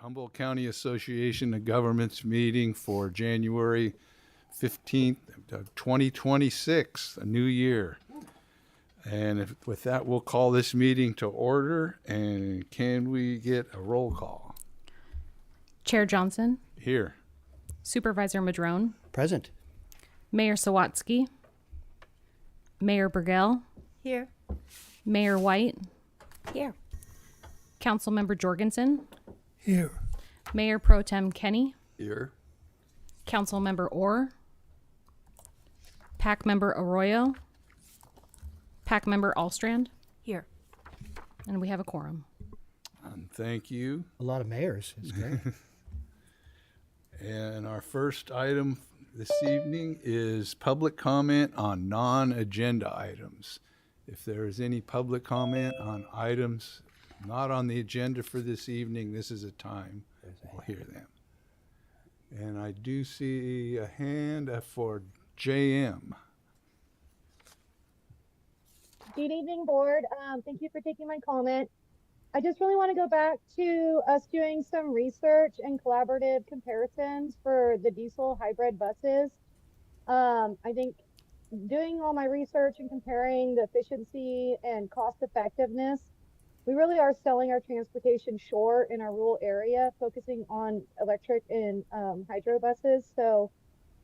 Humboldt County Association of Governments meeting for January 15th, 2026, a new year. And with that, we'll call this meeting to order. And can we get a roll call? Chair Johnson. Here. Supervisor Madrone. Present. Mayor Sawatsky. Mayor Burgell. Here. Mayor White. Here. Councilmember Jorgensen. Here. Mayor Pro Tem Kenny. Here. Councilmember Orr. PAC Member Arroyo. PAC Member Allstrand. Here. And we have a quorum. And thank you. A lot of mayors. It's great. And our first item this evening is public comment on non-agenda items. If there is any public comment on items not on the agenda for this evening, this is a time we'll hear them. And I do see a hand for JM. Good evening, board. Thank you for taking my comment. I just really want to go back to us doing some research and collaborative comparisons for the diesel hybrid buses. I think doing all my research and comparing the efficiency and cost effectiveness, we really are selling our transportation short in our rural area, focusing on electric and hydro buses. So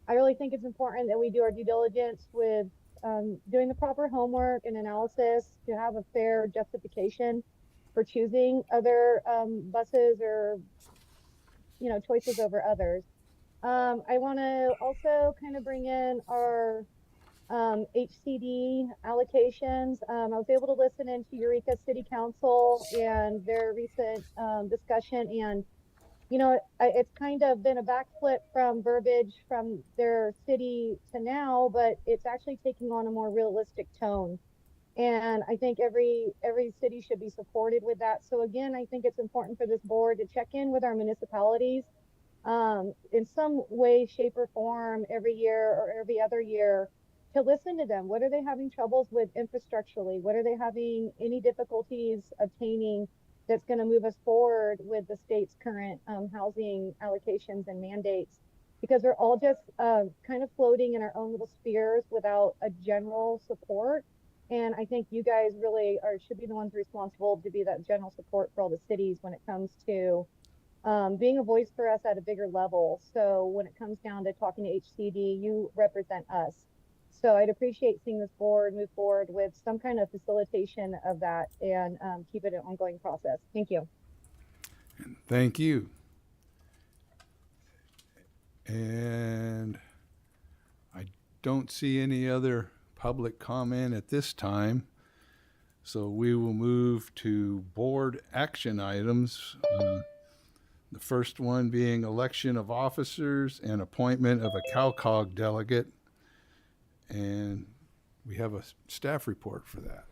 I really think it's important that we do our due diligence with doing the proper homework and analysis to have a fair justification for choosing other buses or, choices over others. I want to also kind of bring in our HCD allocations. I was able to listen into Eureka City Council and their recent discussion, and it's kind of been a backflip from verbiage from their city to now, but it's actually taking on a more realistic tone. And I think every city should be supported with that. So again, I think it's important for this board to check in with our municipalities in some way, shape, or form every year or every other year to listen to them. What are they having troubles with infrastructurally? What are they having any difficulties obtaining that's going to move us forward with the state's current housing allocations and mandates? Because we're all just kind of floating in our own little spheres without a general support. And I think you guys really should be the ones responsible to be that general support for all the cities when it comes to being a voice for us at a bigger level. So when it comes down to talking to HCD, you represent us. So I'd appreciate seeing this board move forward with some kind of facilitation of that and keep it an ongoing process. Thank you. Thank you. And I don't see any other public comment at this time, so we will move to board action items. The first one being election of officers and appointment of a CalCog delegate, and we have a staff report for that.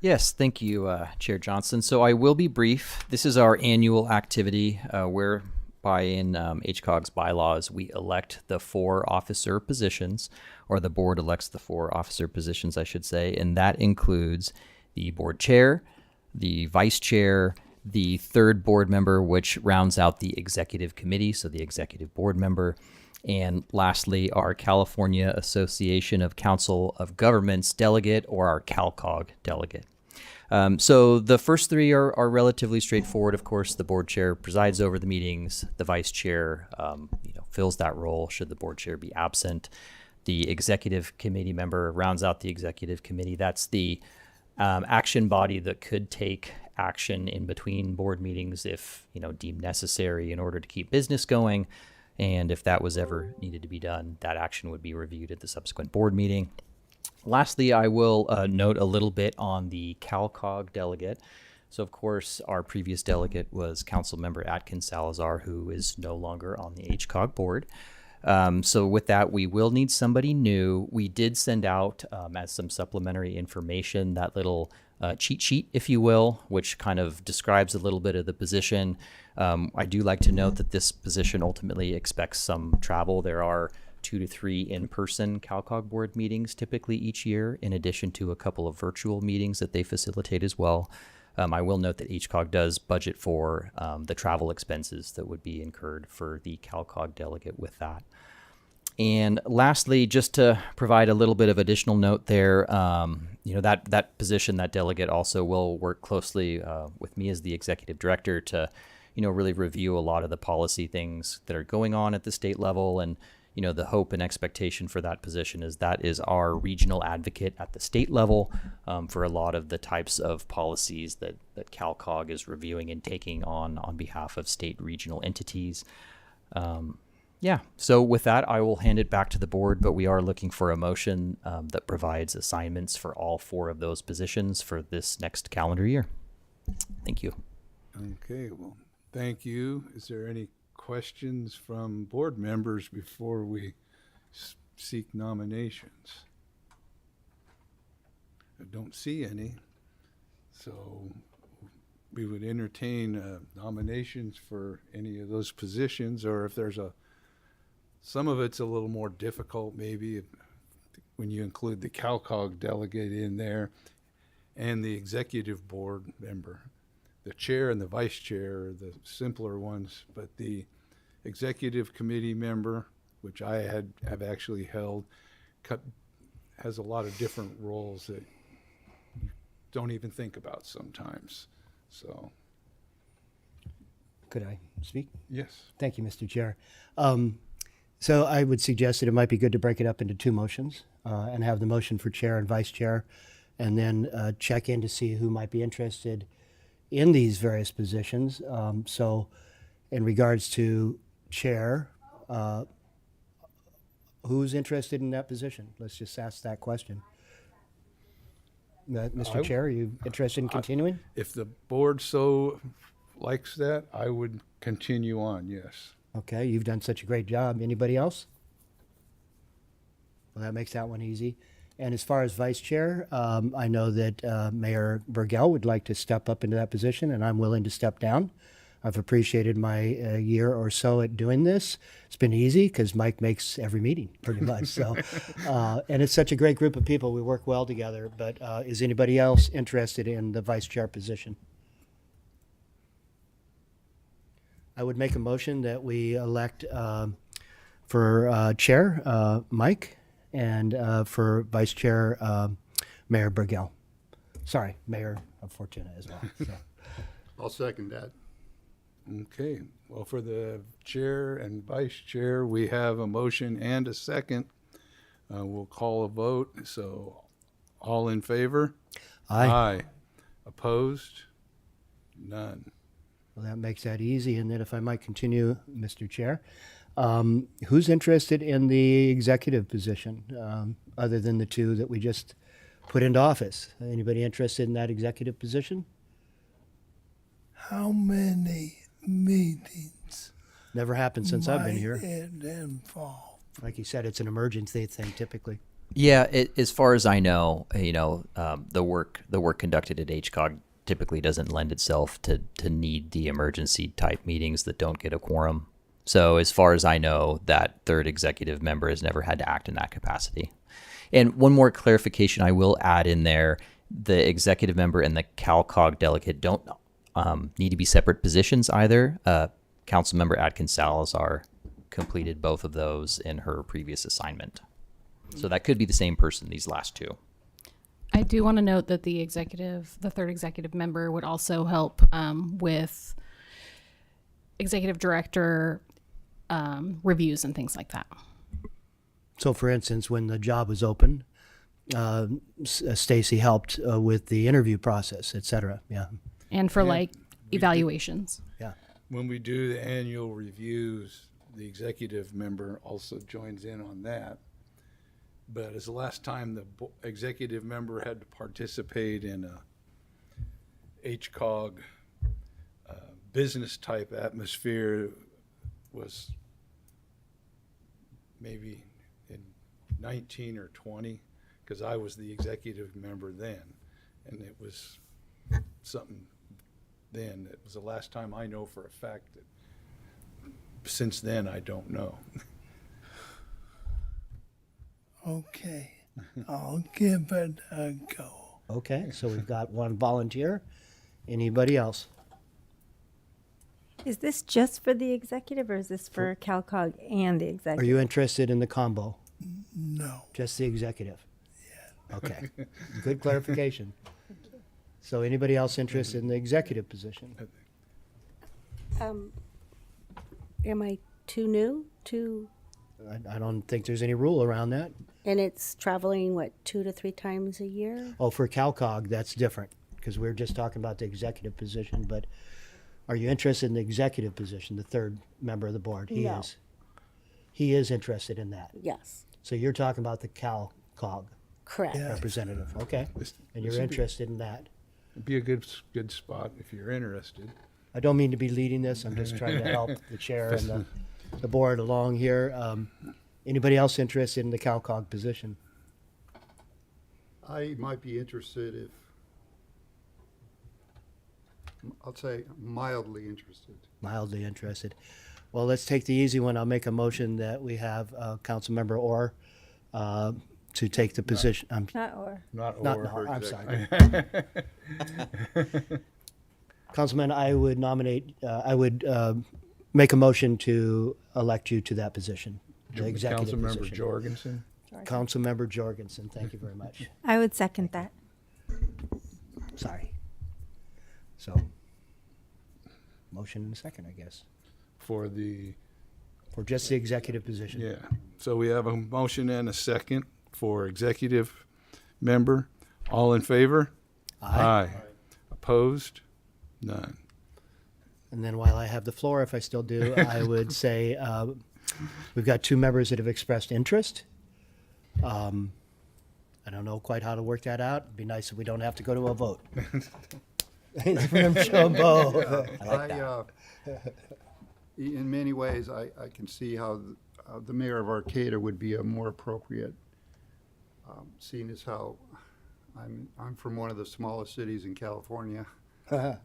Yes, thank you, Chair Johnson. So I will be brief. This is our annual activity whereby in HCOG's bylaws, we elect the 4 officer positions, or the board elects the 4 officer positions, I should say, and that includes the board chair, the vice chair, the 3rd board member, which rounds out the executive committee, so the executive board member, and lastly, our California Association of Council of Governments delegate, or our CalCog delegate. So the first 3 are relatively straightforward. Of course, the board chair presides over the meetings. The vice chair, fills that role should the board chair be absent. The executive committee member rounds out the executive committee. That's the action body that could take action in between board meetings if deemed necessary in order to keep business going. And if that was ever needed to be done, that action would be reviewed at the subsequent board meeting. Lastly, I will note a little bit on the CalCog delegate. So, of course, our previous delegate was Councilmember Atkins Salazar, who is no longer on the HCOG board. So with that, we will need somebody new. We did send out, as some supplementary information, that little cheat sheet, if you will, which kind of describes a little bit of the position. I do like to note that this position ultimately expects some travel. There are 2 to 3 in-person CalCog board meetings typically each year, in addition to a couple of virtual meetings that they facilitate as well. I will note that HCOG does budget for the travel expenses that would be incurred for the CalCog delegate with that. And lastly, just to provide a little bit of additional note there, that position, that delegate also will work closely with me as the executive director to, really review a lot of the policy things that are going on at the state level. And, the hope and expectation for that position is that is our regional advocate at the state level for a lot of the types of policies that CalCog is reviewing and taking on behalf of state regional entities. So with that, I will hand it back to the board, but we are looking for a motion that provides assignments for all 4 of those positions for this next calendar year. Thank you. Okay, well, thank you. Is there any questions from board members before we seek nominations? I don't see any, so we would entertain nominations for any of those positions, or if there's some of it's a little more difficult maybe when you include the CalCog delegate in there and the executive board member. The chair and the vice chair are the simpler ones, but the executive committee member, which I have actually held, has a lot of different roles that you don't even think about sometimes. So, Could I speak? yes. Thank you, Mr. Chair. So I would suggest that it might be good to break it up into 2 motions and have the motion for chair and vice chair, and then check in to see who might be interested in these various positions. So in regards to chair, who's interested in that position? Let's just ask that question. Mr. Chair, are you interested in continuing? If the board so likes that, I would continue on, yes. Okay, you've done such a great job. Anybody else? Well, that makes that one easy. And as far as vice chair, I know that Mayor Burgell would like to step up into that position, and I'm willing to step down. I've appreciated my year or so at doing this. It's been easy because Mike makes every meeting pretty much. So, and it's such a great group of people. We work well together. But is anybody else interested in the vice chair position? I would make a motion that we elect for chair Mike, and for vice chair Mayor Burgell. Sorry, Mayor of Fortuna as well. So. I'll second that. Okay, well, for the chair and vice chair, we have a motion and a second. We'll call a vote. So all in favor? Aye. Opposed? None. Well, that makes that easy. And then if I might continue, Mr. Chair, who's interested in the executive position other than the 2 that we just put into office? Anybody interested in that executive position? How many meetings Never happened since I've been might here. it involve? Like you said, it's an emergency thing typically. Yeah, as far as I know, the work conducted at HCOG typically doesn't lend itself to need the emergency type meetings that don't get a quorum. So as far as I know, that 3rd executive member has never had to act in that capacity. And one more clarification I will add in there, the executive member and the CalCog delegate don't need to be separate positions either. Councilmember Adkins Salazar completed both of those in her previous assignment. So that could be the same person, these last 2. I do want to note that the 3rd executive member would also help with executive director reviews and things like that. So, for instance, when the job was open, Stacy helped with the interview process, et cetera. Yeah. And for Yeah, evaluations. Yeah. When we do the annual reviews, the executive member also joins in on that. But as the last time the executive member had to participate in a HCOG business type atmosphere was maybe in 19 or 20, because I was the executive member then, and it was something then. It was the last time I know for a fact. That since then, I don't know. Okay, I'll give it a go. Okay, so we've got one volunteer Anybody else? Is this just for the executive or is this for CalCog and the Are executive? you interested in the combo? No. Just the executive? Yeah. Okay. Good clarification. So anybody else interested in the executive position? Am I too new? I don't think there's any rule around that. And it's traveling, what, 2 to 3 times a year? Oh, for CalCog, that's different, because we're just talking about the executive position, but are you interested in the executive position, the third member of the board? He No. is. He is interested in that. Yes, So you're talking about the CalCog correct. Yeah. representative, okay? This And would you're be- interested in that. It'd be a good spot if you're interested. I don't mean to be leading this, I'm just trying to help the chair and the board along here. Anybody else interested in the CalCog position? I might be interested if, I'll say mildly interested. Mildly interested. Well, let's take the easy one. I'll make a motion that we have Councilmember Orr to take the position. Not or. Not Not, or. no, I'm sorry. Councilman, I would nominate, I would make a motion to elect you to that position, the executive Councilmember position. Jorgensen. Councilmember Jorgensen, thank you very much. I would second that. Sorry. So, motion and a second, I guess, For the, for just the executive position. yeah. So we have a motion and a second for executive member. All in favor? Aye. Opposed? None. And then while I have the floor, if I still do, I would say we've got 2 members that have expressed interest. I don't know quite how to work that out. It'd be nice if we don't have to go to a vote. From Humboldt. I like that. In many ways, I can see how the mayor of Arcata would be a more appropriate, seeing as how I'm from one of the smallest cities in California. Yeah,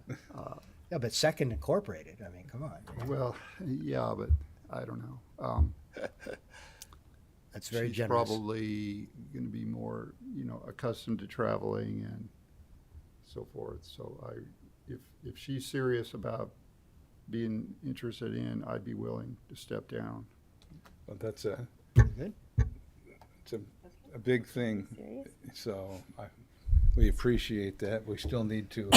but second incorporated. I mean, come on. Well, yeah, but I don't know. That's very She's generous. probably going to be more, accustomed to traveling and so forth. So if she's serious about being interested in, I'd be willing to step down. Well, that's a, Good. it's a big thing. So we appreciate that. We still need to,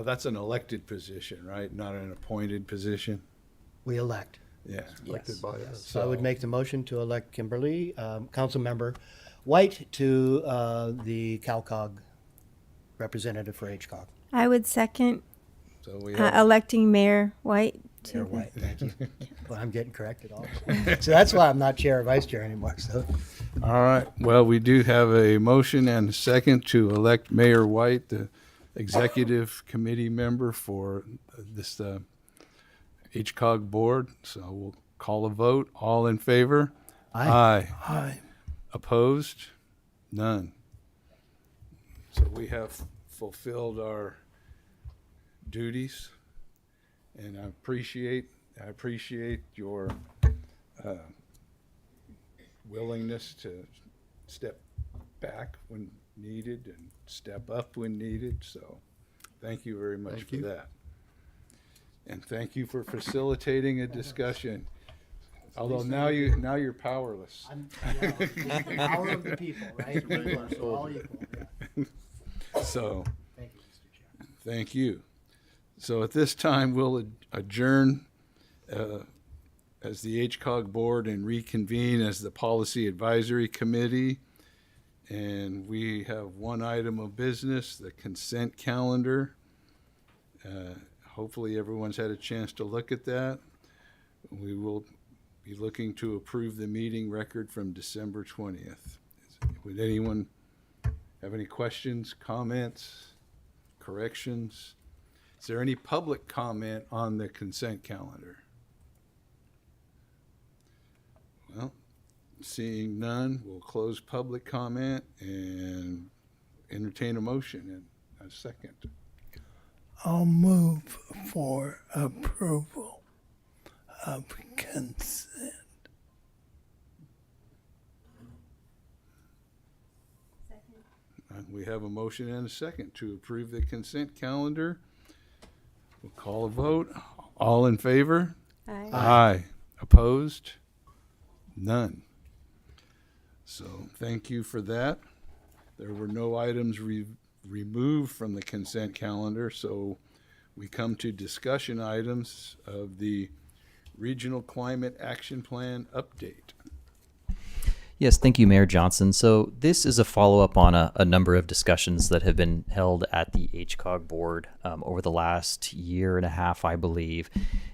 that's an elected position, right? Not an appointed position? We elect. Yeah. Elected by us. So I would make the motion to elect Kimberly, Councilmember White, to the CalCog representative for HCOG. I would second So we have, electing Mayor White. Mayor White, thank you. Well, I'm getting corrected also. So that's why I'm not chair or vice chair anymore, so. all right. Well, we do have a motion and a second to elect Mayor White, the executive committee member for this HCOG board. So we'll call a vote. All in favor? Aye. Aye. Opposed? None. So we have fulfilled our duties, and I appreciate your willingness to step back when needed and step up when needed. So thank you very much Thank for you. that. And thank you for facilitating a discussion. Although now you're powerless. Power of the people, right? We're all equal, yeah. So Thank you, Mr. Chair. thank you. So at this time, we'll adjourn as the HCOG board and reconvene as the Policy Advisory Committee. And we have one item of business, the consent calendar. Hopefully everyone's had a chance to look at that. We will be looking to approve the meeting record from December 20th. Would anyone have any questions, comments, corrections? Is there any public comment on the consent calendar? Well, seeing none, we'll close public comment and entertain a motion in a second. I'll move for approval of consent. We have a motion and a second to approve the consent calendar. We'll call a vote. All in favor? Aye. Aye. Opposed? None. So thank you for that. There were no items removed from the consent calendar, so we come to discussion items of the Regional Climate Action Plan update. Yes, thank you, Mayor Johnson. So this is a follow-up on a number of discussions that have been held at the HCOG board over the last year and a half, I believe.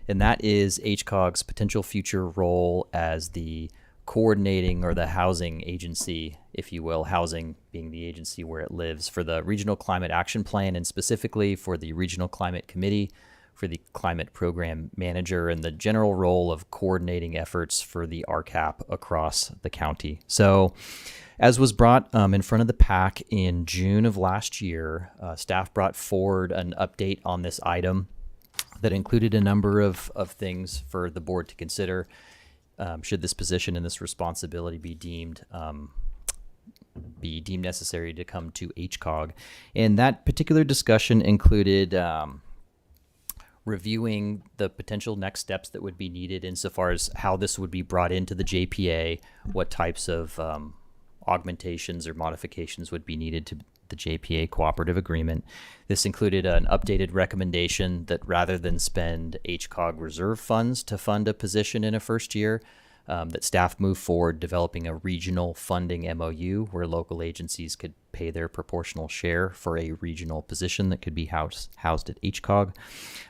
And that is HCOG's potential future role as the coordinating or the housing agency, if you will, housing being the agency where it lives, for the Regional Climate Action Plan, and specifically for the Regional Climate Committee, for the Climate Program Manager, and the general role of coordinating efforts for the RCAP across the county. So, as was brought in front of the PAC in June of last year, staff brought forward an update on this item that included a number of things for the board to consider should this position and this responsibility be deemed necessary to come to HCOG. And that particular discussion included reviewing the potential next steps that would be needed insofar as how this would be brought into the JPA, what types of augmentations or modifications would be needed to the JPA cooperative agreement. This included an updated recommendation that rather than spend HCOG reserve funds to fund a position in a first year, that staff move forward developing a regional funding MOU where local agencies could pay their proportional share for a regional position that could be housed at HCOG.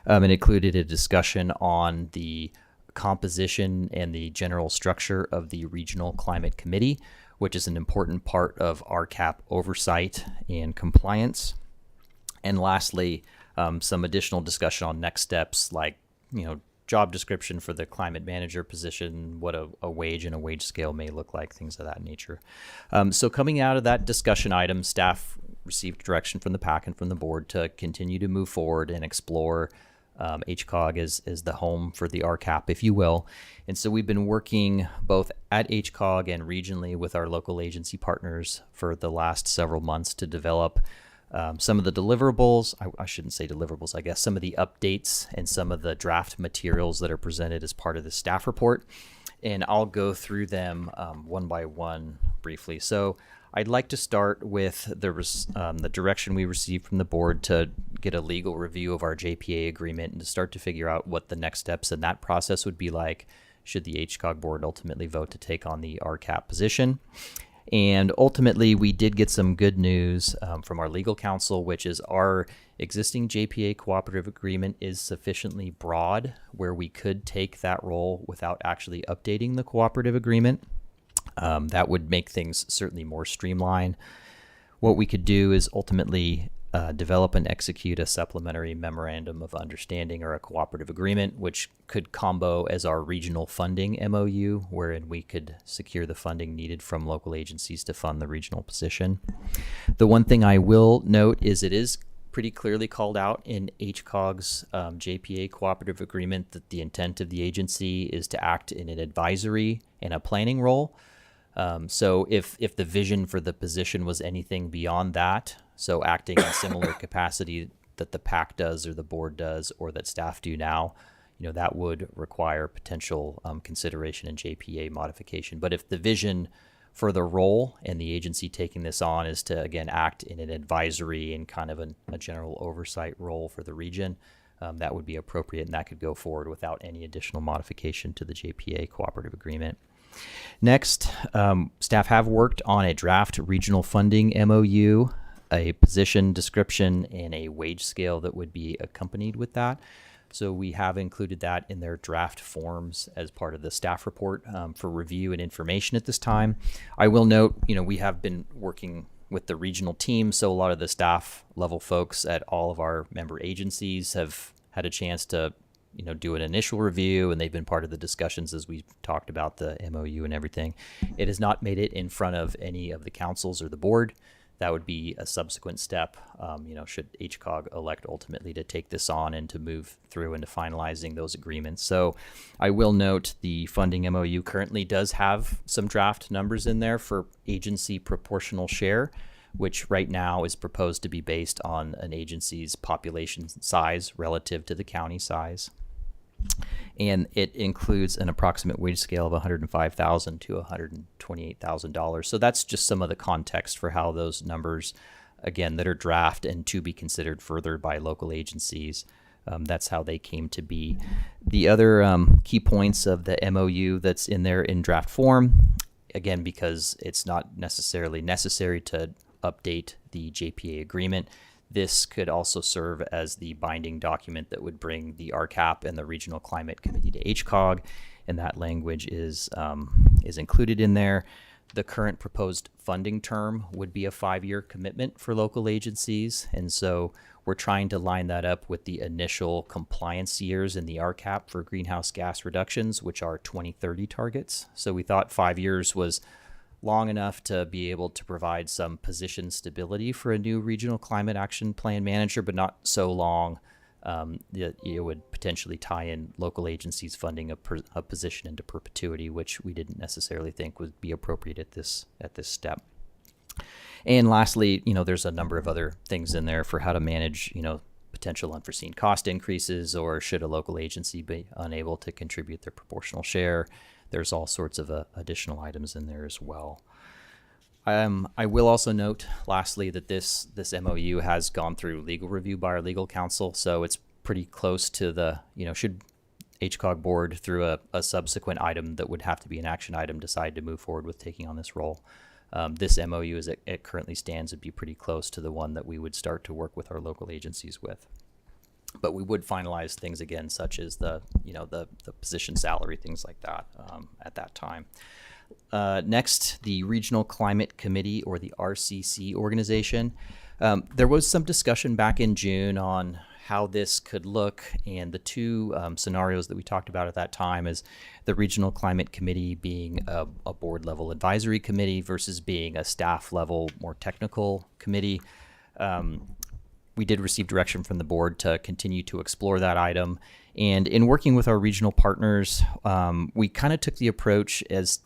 It included a discussion on the composition and the general structure of the Regional Climate Committee, which is an important part of RCAP oversight and compliance. And lastly, some additional discussion on next steps, like, job description for the climate manager position, what a wage and a wage scale may look like, things of that nature. So coming out of that discussion item, staff received direction from the PAC and from the board to continue to move forward and explore HCOG as the home for the RCAP, if you will. And so we've been working both at HCOG and regionally with our local agency partners for the last several months to develop some of the deliverables, I shouldn't say deliverables, I guess, some of the updates and some of the draft materials that are presented as part of the staff report. And I'll go through them one by one briefly. So I'd like to start with the direction we received from the board to get a legal review of our JPA agreement and to start to figure out what the next steps in that process would be like should the HCOG board ultimately vote to take on the RCAP position. And ultimately, we did get some good news from our legal counsel, which is our existing JPA cooperative agreement is sufficiently broad where we could take that role without actually updating the cooperative agreement. That would make things certainly more streamlined. What we could do is ultimately develop and execute a supplementary memorandum of understanding or a cooperative agreement, which could combo as our regional funding MOU, wherein we could secure the funding needed from local agencies to fund the regional position. The one thing I will note is it is pretty clearly called out in HCOG's JPA cooperative agreement that the intent of the agency is to act in an advisory and a planning role. So if the vision for the position was anything beyond that, so acting in similar capacity that the PAC does or the board does or that staff do now, that would require potential consideration in JPA modification. But if the vision for the role and the agency taking this on is to, again, act in an advisory and kind of a general oversight role for the region, that would be appropriate, and that could go forward without any additional modification to the JPA cooperative agreement. Next, staff have worked on a draft regional funding MOU, a position description, and a wage scale that would be accompanied with that. So we have included that in their draft forms as part of the staff report for review and information at this time. I will note, we have been working with the regional team, so a lot of the staff level folks at all of our member agencies have had a chance to do an initial review, and they've been part of the discussions as we've talked about the MOU and everything. It has not made it in front of any of the councils or the board. That would be a subsequent step, should HCOG elect ultimately to take this on and to move through into finalizing those agreements. So I will note the funding MOU currently does have some draft numbers in there for agency proportional share, which right now is proposed to be based on an agency's population size relative to the county size. And it includes an approximate wage scale of $105,000 to $128,000. So that's just some of the context for how those numbers, again, that are draft and to be considered further by local agencies. That's how they came to be. The other key points of the MOU that's in there in draft form, again, because it's not necessarily necessary to update the JPA agreement, this could also serve as the binding document that would bring the RCAP and the Regional Climate Committee to HCOG, and that language is included in there. The current proposed funding term would be a 5-year commitment for local agencies, and so we're trying to line that up with the initial compliance years in the RCAP for greenhouse gas reductions, which are 2030 targets. So we thought 5 years was long enough to be able to provide some position stability for a new regional climate action plan manager, but not so long that it would potentially tie in local agencies funding a position into perpetuity, which we didn't necessarily think would be appropriate at this step. And lastly, there's a number of other things in there for how to manage, potential unforeseen cost increases, or should a local agency be unable to contribute their proportional share. There's all sorts of additional items in there as well. I will also note, lastly, that this MOU has gone through legal review by our legal counsel, so it's pretty close to the, should HCOG board, through a subsequent item that would have to be an action item, decide to move forward with taking on this role. This MOU, as it currently stands, would be pretty close to the one that we would start to work with our local agencies with. But we would finalize things again, such as the position salary, things like that, at that time. Next, the Regional Climate Committee, or the RCC organization. There was some discussion back in June on how this could look, and the two scenarios that we talked about at that time is the Regional Climate Committee being a board level advisory committee versus being a staff level, more technical committee. We did receive direction from the board to continue to explore that item, and in working with our regional partners, we kind of took the approach is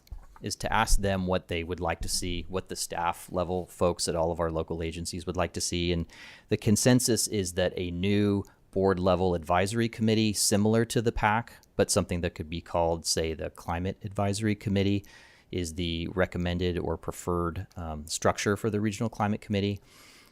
to ask them what they would like to see, what the staff level folks at all of our local agencies would like to see. And the consensus is that a new board level advisory committee, similar to the PAC, but something that could be called, say, the Climate Advisory Committee, is the recommended or preferred structure for the Regional Climate Committee.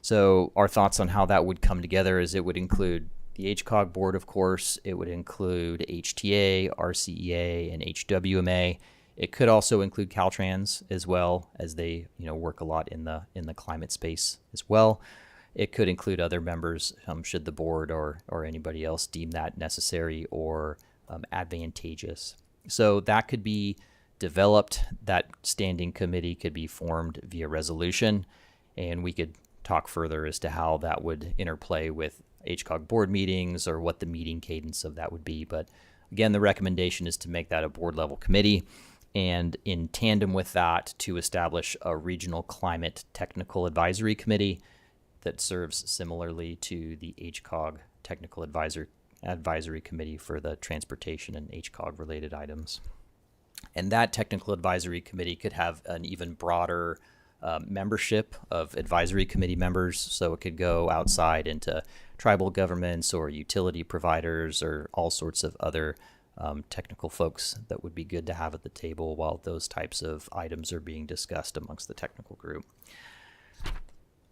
So our thoughts on how that would come together is it would include the HCOG board, of course. It would include HTA, RCEA, and HWMA. It could also include Caltrans as well, as they work a lot in the climate space as well. It could include other members, should the board or anybody else deem that necessary or advantageous. So that could be developed. That standing committee could be formed via resolution, and we could talk further as to how that would interplay with HCOG board meetings or what the meeting cadence of that would be. But again, the recommendation is to make that a board level committee, and in tandem with that, to establish a Regional Climate Technical Advisory Committee that serves similarly to the HCOG Technical Advisory Committee for the transportation and HCOG related items. And that Technical Advisory Committee could have an even broader membership of advisory committee members, so it could go outside into tribal governments or utility providers or all sorts of other technical folks that would be good to have at the table while those types of items are being discussed amongst the technical group.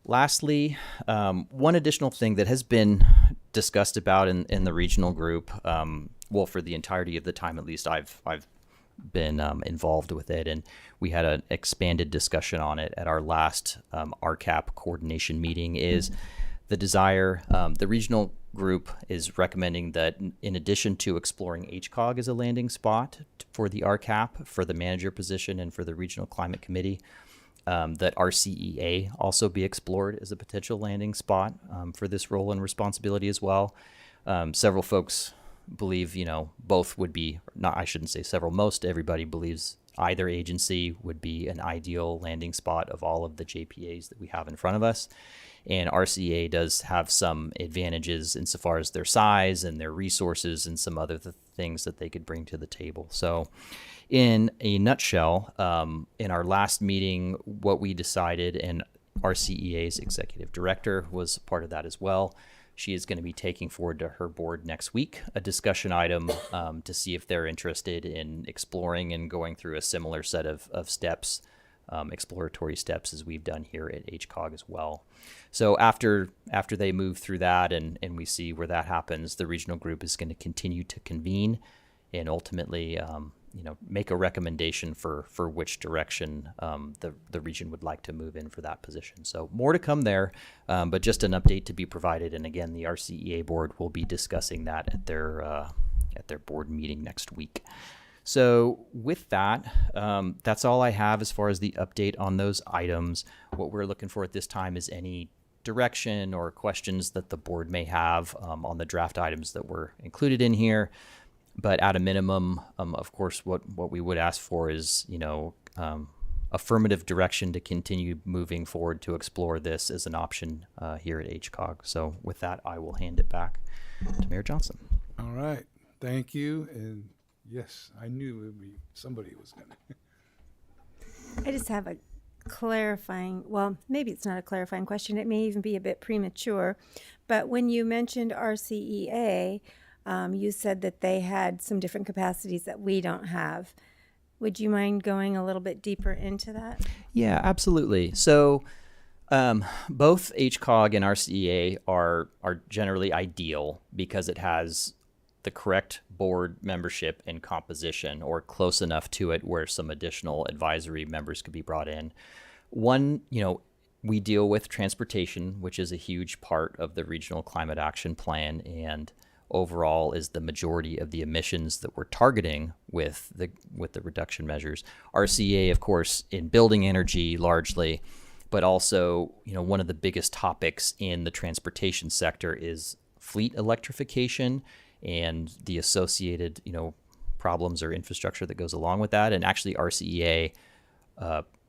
Lastly, one additional thing that has been discussed about in the regional group, well, for the entirety of the time, at least I've been involved with it, and we had an expanded discussion on it at our last RCAP coordination meeting, is the desire, the regional group is recommending that in addition to exploring HCOG as a landing spot for the RCAP, for the manager position, and for the Regional Climate Committee, that RCEA also be explored as a potential landing spot for this role and responsibility as well. Several folks believe, both would be, not, I shouldn't say several, most everybody believes either agency would be an ideal landing spot of all of the JPAs that we have in front of us. And RCA does have some advantages insofar as their size and their resources and some other things that they could bring to the table. So in a nutshell, in our last meeting, what we decided, and RCEA's executive director was part of that as well. She is going to be taking forward to her board next week a discussion item to see if they're interested in exploring and going through a similar set of steps, exploratory steps as we've done here at HCOG as well. So after they move through that and we see where that happens, the regional group is going to continue to convene and ultimately make a recommendation for which direction the region would like to move in for that position. So more to come there, but just an update to be provided. And again, the RCEA board will be discussing that at their board meeting next week. So with that, that's all I have as far as the update on those items. What we're looking for at this time is any direction or questions that the board may have on the draft items that were included in here. But at a minimum, of course, what we would ask for is, affirmative direction to continue moving forward to explore this as an option here at HCOG. So with that, I will hand it back to Mayor Johnson. All right. Thank you. And yes, I knew somebody was going to. I just have a clarifying, well, maybe it's not a clarifying question. It may even be a bit premature. But when you mentioned RCEA, you said that they had some different capacities that we don't have. Would you mind going a little bit deeper into that? Yeah, absolutely. So both HCOG and RCEA are generally ideal because it has the correct board membership and composition, or close enough to it where some additional advisory members could be brought in. One, we deal with transportation, which is a huge part of the Regional Climate Action Plan, and overall is the majority of the emissions that we're targeting with the reduction measures. RCEA, of course, in building energy largely, but also, one of the biggest topics in the transportation sector is fleet electrification and the associated, problems or infrastructure that goes along with that. And actually RCEA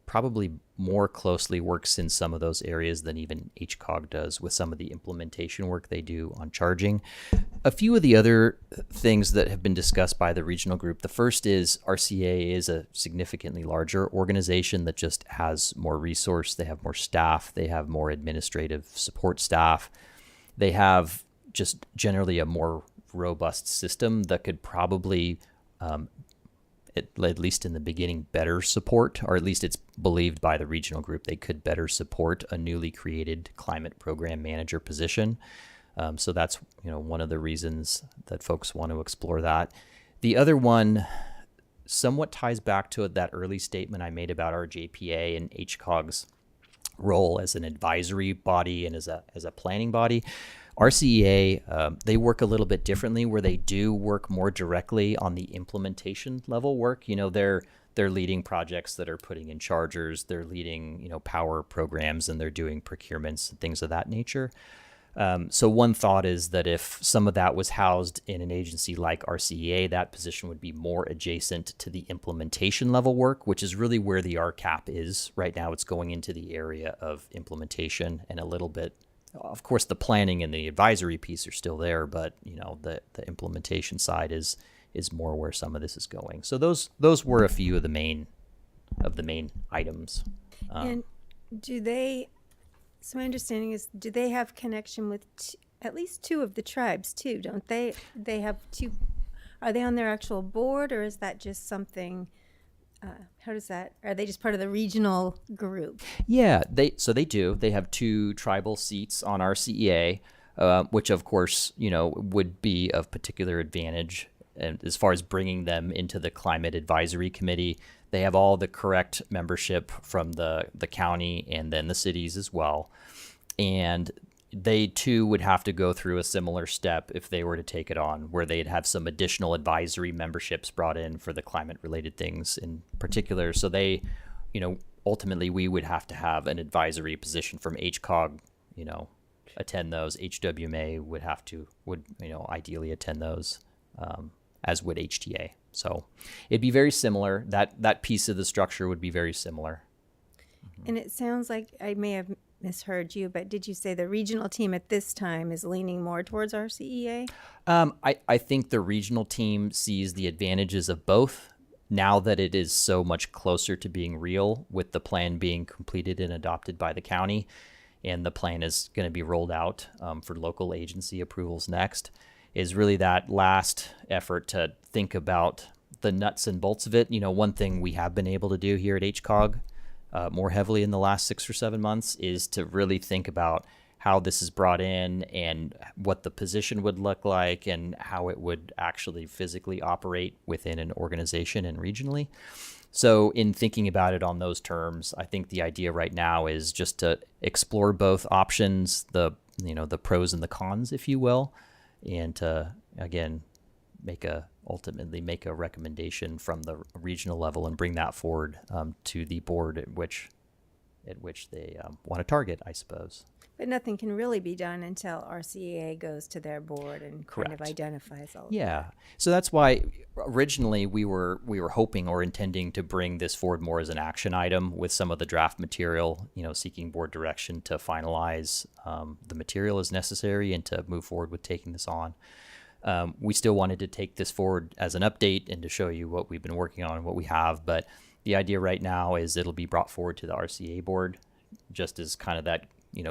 probably more closely works in some of those areas than even HCOG does with some of the implementation work they do on charging. A few of the other things that have been discussed by the regional group. The first is RCEA is a significantly larger organization that just has more resource. They have more staff. They have more administrative support staff. They have just generally a more robust system that could probably at least in the beginning, better support, or at least it's believed by the regional group they could better support a newly created climate program manager position. So that's one of the reasons that folks want to explore that. The other one somewhat ties back to that early statement I made about our JPA and HCOG's role as an advisory body and as a planning body. RCEA, they work a little bit differently, where they do work more directly on the implementation level work. They're leading projects that are putting in chargers, they're leading, power programs, and they're doing procurements and things of that nature. So one thought is that if some of that was housed in an agency like RCEA, that position would be more adjacent to the implementation level work, which is really where the RCAP is right now. It's going into the area of implementation, and a little bit, of course, the planning and the advisory piece are still there, but the implementation side is more where some of this is going. So those were a few of the main items. And do they? So my understanding is, do they have connection with at least two of the tribes too? Don't they? They have two. Are they on their actual board, or is that just something? How does that? Are they just part of the regional group? Yeah, they do. They have two tribal seats on RCEA, which of course would be of particular advantage. And as far as bringing them into the Climate Advisory Committee, they have all the correct membership from the county and then the cities as well. And they too would have to go through a similar step if they were to take it on, where they'd have some additional advisory memberships brought in for the climate related things in particular. So they, ultimately we would have to have an advisory position from HCOG, attend those. HWMA would ideally attend those, as would HTA. So it'd be very similar. That piece of the structure would be very similar. And it sounds like I may have misheard you, but did you say the regional team at this time is leaning more towards RCEA? I think the regional team sees the advantages of both. now that it is so much closer to being real, with the plan being completed and adopted by the county, and the plan is going to be rolled out for local agency approvals next, is really that last effort to think about the nuts and bolts of it. One thing we have been able to do here at HCOG more heavily in the last 6 or 7 months is to really think about how this is brought in and what the position would look like and how it would actually physically operate within an organization and regionally. So in thinking about it on those terms, I think the idea right now is just to explore both options, the pros and the cons, if you will, and to, again, ultimately make a recommendation from the regional level and bring that forward to the board at which they want to target, I suppose. But nothing can really be done until RCEA goes to their board and kind of Correct. identifies all of Yeah. So that's why originally we were hoping or intending to bring this forward more as an action item with some of the draft material, seeking board direction to finalize the material as necessary and to move forward with taking this on. We still wanted to take this forward as an update and to show you what we've been working on and what we have. But the idea right now is it'll be brought forward to the RCA board just as kind of that,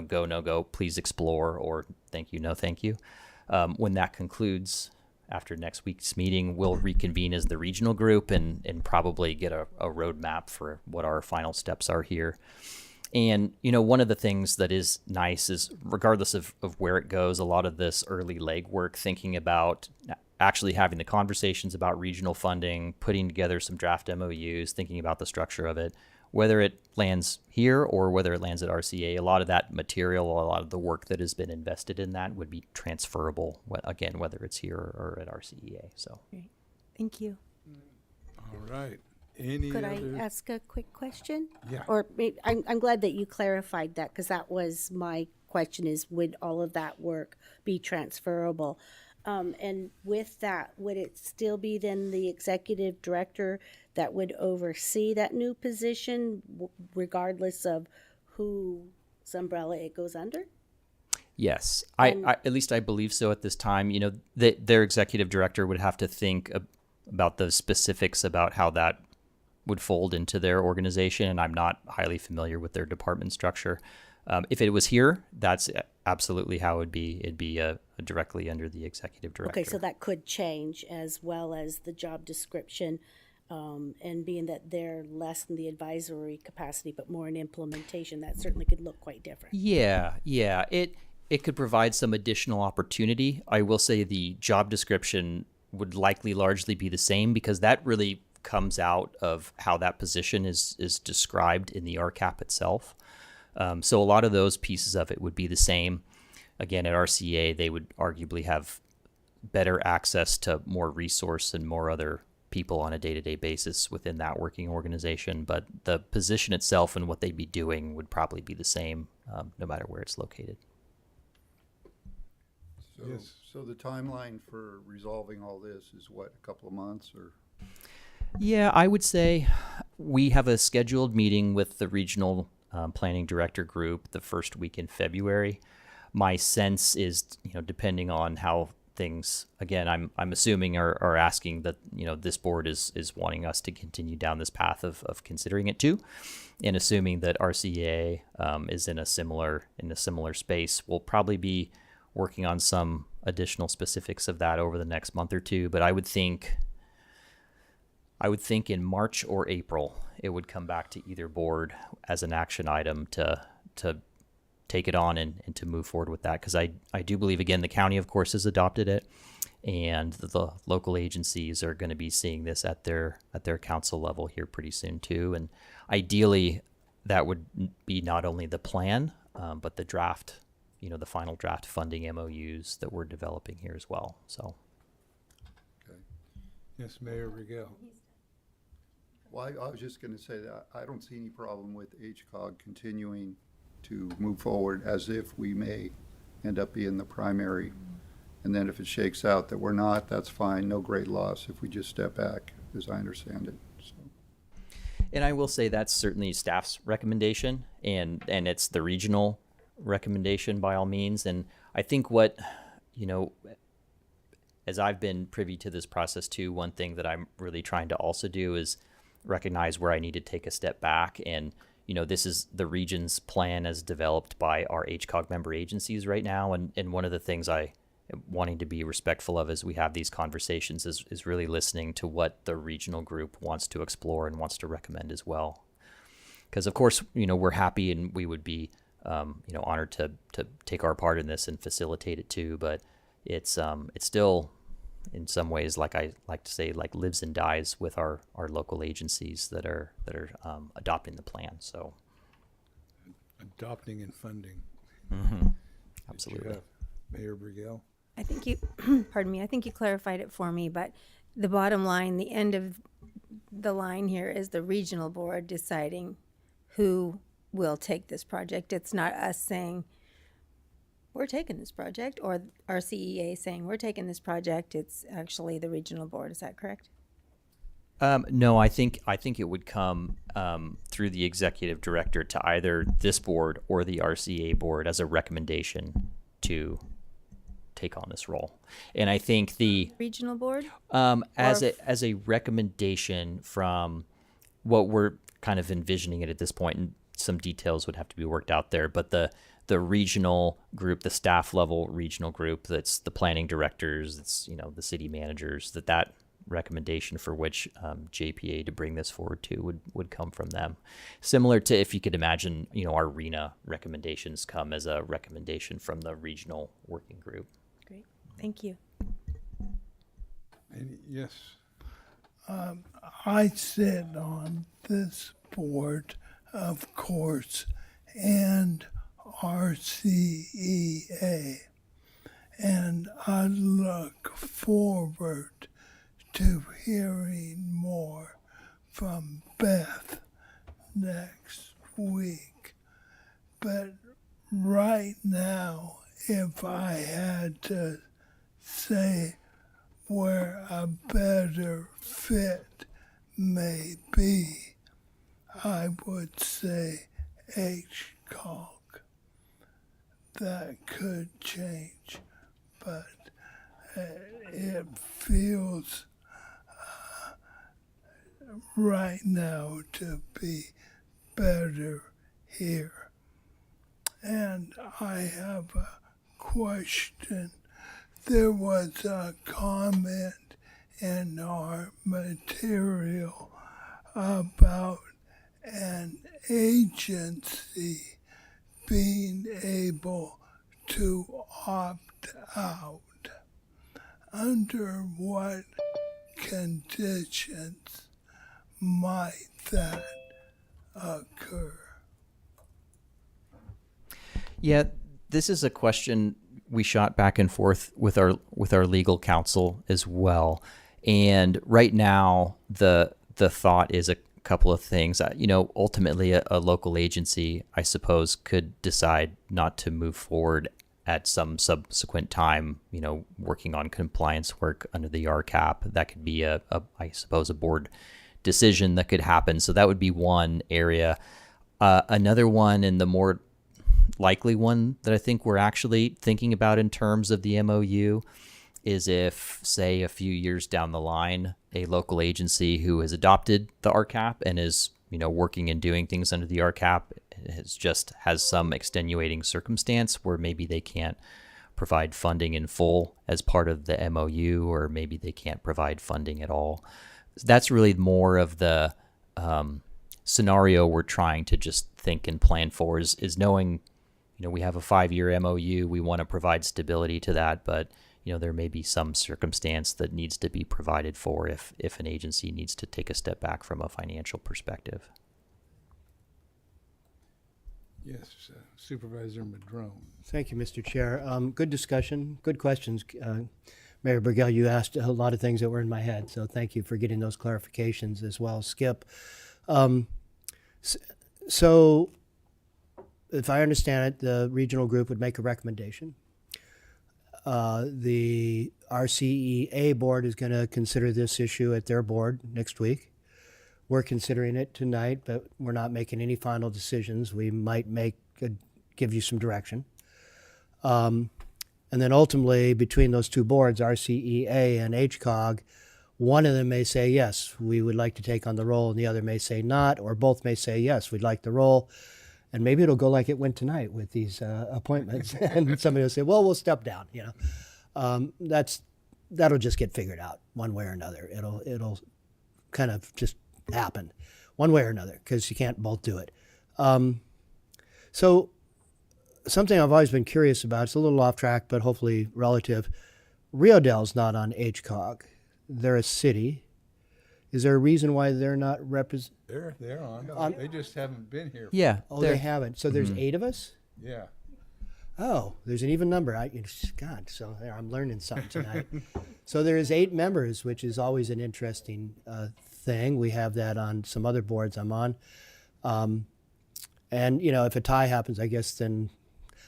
go, no go, please explore, or thank you, no thank you. When that concludes, after next week's meeting, we'll reconvene as the regional group and probably get a roadmap for what our final steps are here. And, one of the things that is nice is regardless of where it goes, a lot of this early legwork, thinking about actually having the conversations about regional funding, putting together some draft MOUs, thinking about the structure of it, whether it lands here or whether it lands at RCA, a lot of that material, a lot of the work that has been invested in that would be transferable, again, whether it's here or at RCEA. So, Great. Thank you. All right. Any Could I other? ask a quick question? Yeah. Or I'm glad that you clarified that, because that was my question, is would all of that work be transferable? And with that, would it still be then the executive director that would oversee that new position, regardless of whose umbrella it goes under? Yes, I at least I believe so at this time. Their executive director would have to think about the specifics about how that would fold into their organization, and I'm not highly familiar with their department structure. If it was here, that's absolutely how it would be. It'd be directly under the executive director. Okay, so that could change as well as the job description, and being that they're less in the advisory capacity but more in implementation, that certainly could look quite different. Yeah. It could provide some additional opportunity. I will say the job description would likely largely be the same because that really comes out of how that position is described in the RCAP itself. So a lot of those pieces of it would be the same. Again, at RCA, they would arguably have better access to more resource and more other people on a day-to-day basis within that working organization. But the position itself and what they'd be doing would probably be the same, no matter where it's located. So, Yes. so the timeline for resolving all this is what, a couple of months or? Yeah, I would say we have a scheduled meeting with the regional planning director group the first week in February. My sense is, depending on how things, again, I'm assuming are asking that, this board is wanting us to continue down this path of considering it too, and assuming that RCA is in a similar space. We'll probably be working on some additional specifics of that over the next month or two, but I would think in March or April, it would come back to either board as an action item to take it on and to move forward with that. Because I do believe, again, the county, of course, has adopted it, and the local agencies are going to be seeing this at their council level here pretty soon too. And ideally, that would be not only the plan, but the draft, the final draft funding MOUs that we're developing here as well. So. Yes, Mayor Rigel. Well, I was just gonna say that I don't see any problem with HCOG continuing to move forward as if we may end up being the primary. And then if it shakes out that we're not, that's fine, no great loss if we just step back, as I understand it, so. And I will say that's certainly staff's recommendation, and it's the regional recommendation by all means. And I think what, as I've been privy to this process too, one thing that I'm really trying to also do is recognize where I need to take a step back. And, this is the region's plan as developed by our HCOG member agencies right now. And one of the things I am wanting to be respectful of as we have these conversations is really listening to what the regional group wants to explore and wants to recommend as well. Because of course, we're happy and we would be, honored to take our part in this and facilitate it too. But it's still, in some ways, like I like to say, like lives and dies with our local agencies that are adopting the plan. So Adopting and funding. absolutely. Did you have Mayor Burgell? I think you, pardon me, I think you clarified it for me, but the bottom line, the end of the line here is the regional board deciding who will take this project. It's not us saying, we're taking this project, or our CEA saying, we're taking this project. It's actually the regional board. Is that correct? No, I think it would come through the executive director to either this board or the RCA board as a recommendation to take on this role. And I think the Regional board? as a recommendation from what we're kind of envisioning it at this point, and some details would have to be worked out there, but the regional group, the staff level regional group, that's the planning directors, it's the city managers, that recommendation for which JPA to bring this forward to would come from them. Similar to, if you could imagine, our RENA recommendations come as a recommendation from the regional working group. Great. Thank you. Yes. I sit on this board, of course, and RCEA, and I look forward to hearing more from Beth next week. But right now, if I had to say where a better fit may be, I would say HCOG. That could change, but it feels right now to be better here. And I have a question. There was a comment in our material about an agency being able to opt out. Under what conditions might that occur? Yeah, this is a question we shot back and forth with our legal counsel as well. And right now, the thought is a couple of things. Ultimately, a local agency, I suppose, could decide not to move forward at some subsequent time, working on compliance work under the RCAP. That could be I suppose, a board decision that could happen. So that would be one area. Another one, and the more likely one that I think we're actually thinking about in terms of the MOU, is if, say, a few years down the line, a local agency who has adopted the RCAP and is, working and doing things under the RCAP has some extenuating circumstance where maybe they can't provide funding in full as part of the MOU, or maybe they can't provide funding at all. That's really more of the scenario we're trying to just think and plan for, is knowing, we have a 5-year MOU, we want to provide stability to that, but there may be some circumstance that needs to be provided for if an agency needs to take a step back from a financial perspective. Yes, Supervisor Madrone. Thank you, Mr. Chair. Good discussion, good questions. Mayor Burgell, you asked a lot of things that were in my head, so thank you for getting those clarifications as well. Skip. So, if I understand it, the regional group would make a recommendation. The RCEA board is going to consider this issue at their board next week. We're considering it tonight, but we're not making any final decisions. We might give you some direction. And And then ultimately, between those two boards, RCEA and HCOG, one of them may say, yes, we would like to take on the role, and the other may say not, or both may say, yes, we'd like the role. And maybe it'll go like it went tonight with these appointments. And somebody will say, well, we'll step down, you know. That'll just get figured out one way or another. It'll kind of just happen one way or another, because you can't both do it. So something I've always been curious about, it's a little off track, but hopefully relative. Rio Del's not on HCOG. They're a city. Is there a reason why they're not represented? They're on. They just haven't been here. Yeah. Oh, they haven't. So there's 8 of us? Yeah. Oh, there's an even number. God, so there, I'm learning something tonight. So there is 8 members, which is always an interesting thing. We have that on some other boards I'm on. And, you know, if a tie happens, I guess then,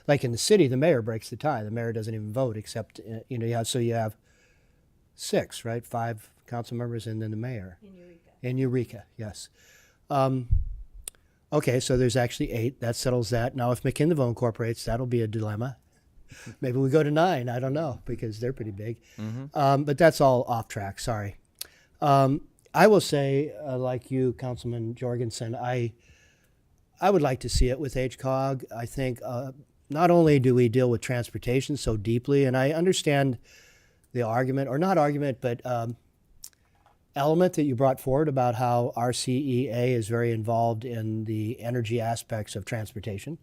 like in the city, the mayor breaks the tie. The mayor doesn't even vote except, you know, so you have 6, right? 5 council members and then the mayor. In Eureka, yes. Okay, so there's actually 8. That settles that. Now, if McKinneyville incorporates, that'll be a dilemma. Maybe we go to 9. I don't know, because they're pretty big. But that's all off track. Sorry. I will say, like you, Councilman Jorgensen, I would like to see it with HCOG. I think not only do we deal with transportation so deeply, and I understand the argument, or not argument, but element that you brought forward about how RCEA is very involved in the energy aspects of transportation.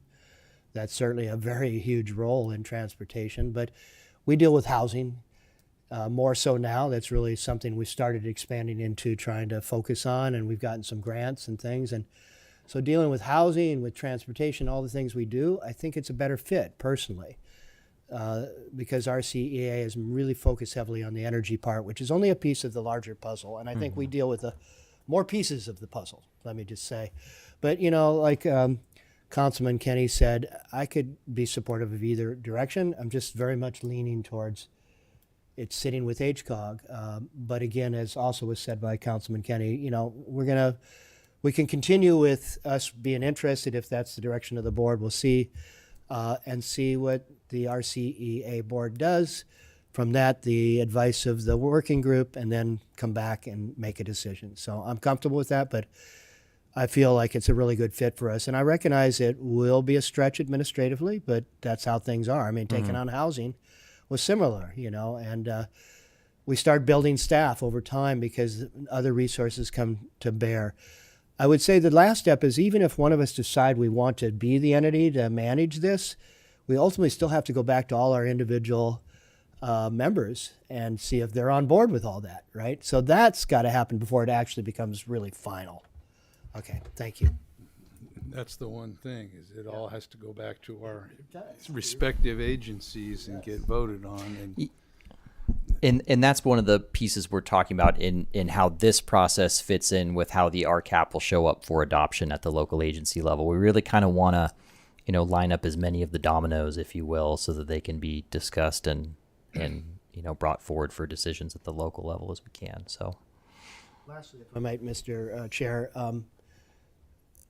That's certainly a very huge role in transportation, but we deal with housing more so now. That's really something we started expanding into, trying to focus on, and we've gotten some grants and things. And so dealing with housing, with transportation, all the things we do, I think it's a better fit personally. Because RCEA is really focused heavily on the energy part, which is only a piece of the larger puzzle. And I think we deal with more pieces of the puzzle, let me just say. But, you know, like Councilman Kenny said, I could be supportive of either direction. I'm just very much leaning towards it sitting with HCOG. But again, as also was said by Councilman Kenny, you know, we can continue with us being interested if that's the direction of the board. We'll see. And see what the RCEA board does. From that, the advice of the working group, and then come back and make a decision. So I'm comfortable with that, but I feel like it's a really good fit for us. And I recognize it will be a stretch administratively, but that's how things are. I mean, taking on housing was similar, you know, and we start building staff over time because other resources come to bear. I would say the last step is, even if one of us decide we want to be the entity to manage this, we ultimately still have to go back to all our individual members and see if they're on board with all that, right? So that's got to happen before it actually becomes really final. Okay, thank you. That's the one thing, is it all has to go back to our respective agencies and get voted on. And that's one of the pieces we're talking about in how this process fits in with how the RCAP will show up for adoption at the local agency level. We really kind of want to, you know, line up as many of the dominoes, if you will, so that they can be discussed and you know, brought forward for decisions at the local level as we can. So, lastly, if I might, Mr. Chair,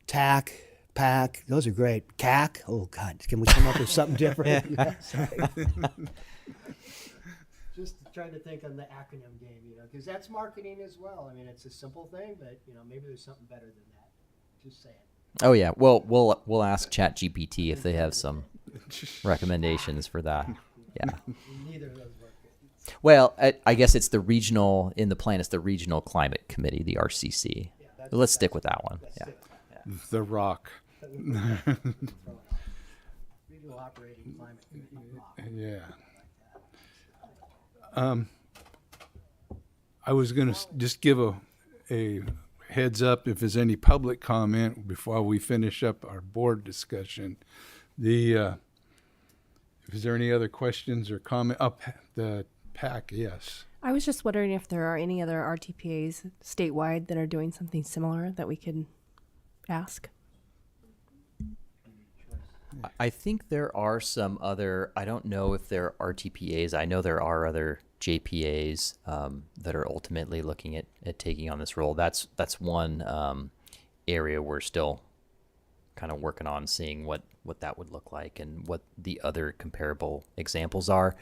TAC, PAC, those are great. CAC, oh God, can we come up with something different? Yeah, sorry. Just trying to think on the acronym game, you know, because that's marketing as well. I mean, it's a simple thing, but you know, maybe there's something better than that. Just saying. oh yeah, well we'll ask ChatGPT if they have some recommendations for that. Yeah. Neither of those work good. Well, I guess it's the regional, in the plan, it's the Regional Climate Committee, the RCC. Let's stick with that one. Yeah. The Rock. Regional Operating Climate Committee. Yeah. I was going to just give a heads up if there's any public comment before we finish up our board discussion. Is there any other questions or comment? The PAC, yes. I was just wondering if there are any other RTPAs statewide that are doing something similar that we could ask. I think there are some other, I don't know if there are RTPAs. I know there are other JPAs that are ultimately looking at taking on this role. That's one area we're still kind of working on seeing what that would look like and what the other comparable examples are,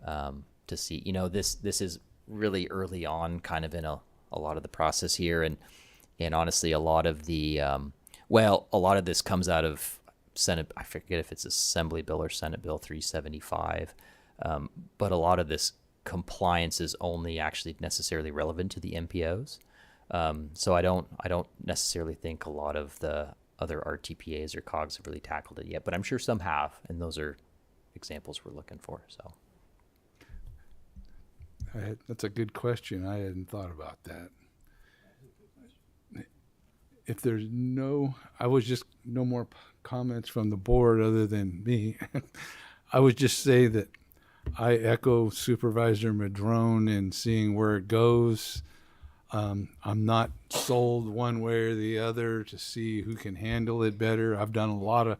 to see, this is really early on kind of in a lot of the process here. And honestly, a lot of the, a lot of this comes out of Senate, I forget if it's Assembly Bill or Senate Bill 375. But a lot of this compliance is only actually necessarily relevant to the MPOs. So I don't necessarily think a lot of the other RTPAs or COGs have really tackled it yet, but I'm sure some have, and those are examples we're looking for. So That's a good question. I hadn't thought about that. If there's no more comments from the board other than me, I would just say that I echo Supervisor Madrone in seeing where it goes. I'm not sold one way or the other to see who can handle it better. I've done a lot of,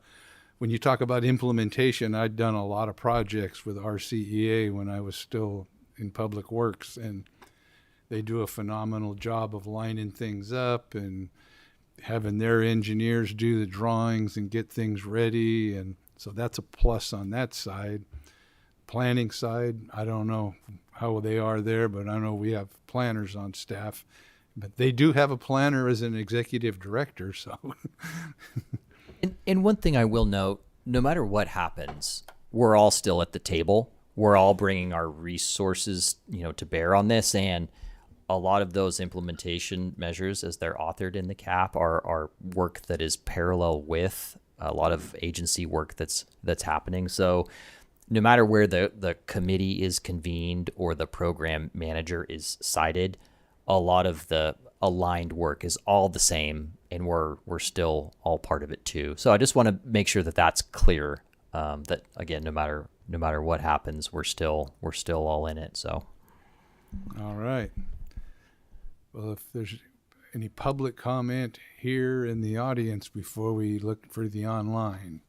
when you talk about implementation, I'd done a lot of projects with RCEA when I was still in Public Works, and they do a phenomenal job of lining things up and having their engineers do the drawings and get things ready. And so that's a plus on that side. Planning side, I don't know how they are there, but I know we have planners on staff, but they do have a planner as an executive director. So and one thing I will note, no matter what happens, we're all still at the table. We're all bringing our resources, to bear on this, and a lot of those implementation measures, as they're authored in the CAP, are work that is parallel with a lot of agency work that's happening. So no matter where the committee is convened or the program manager is cited, a lot of the aligned work is all the same, and we're still all part of it too. So I just want to make sure that that's clear. That again, no matter what happens, we're still all in it. So, all right. Well, if there's any public comment here in the audience before we look for the online,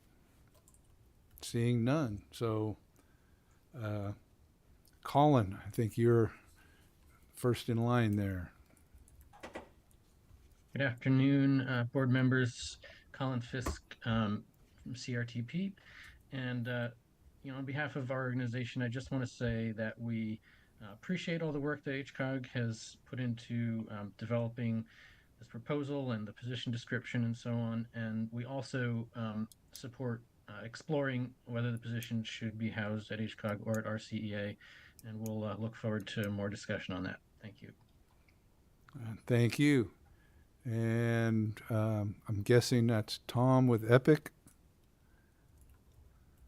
seeing none. So, Colin, I think you're first in line there. Good afternoon, board members. Colin Fisk from CRTP. And, on behalf of our organization, I just want to say that we appreciate all the work that HCOG has put into developing this proposal and the position description and so on. And we also support exploring whether the position should be housed at HCOG or at RCEA. And we'll look forward to more discussion on that. Thank you. Thank you. And I'm guessing that's Tom with Epic.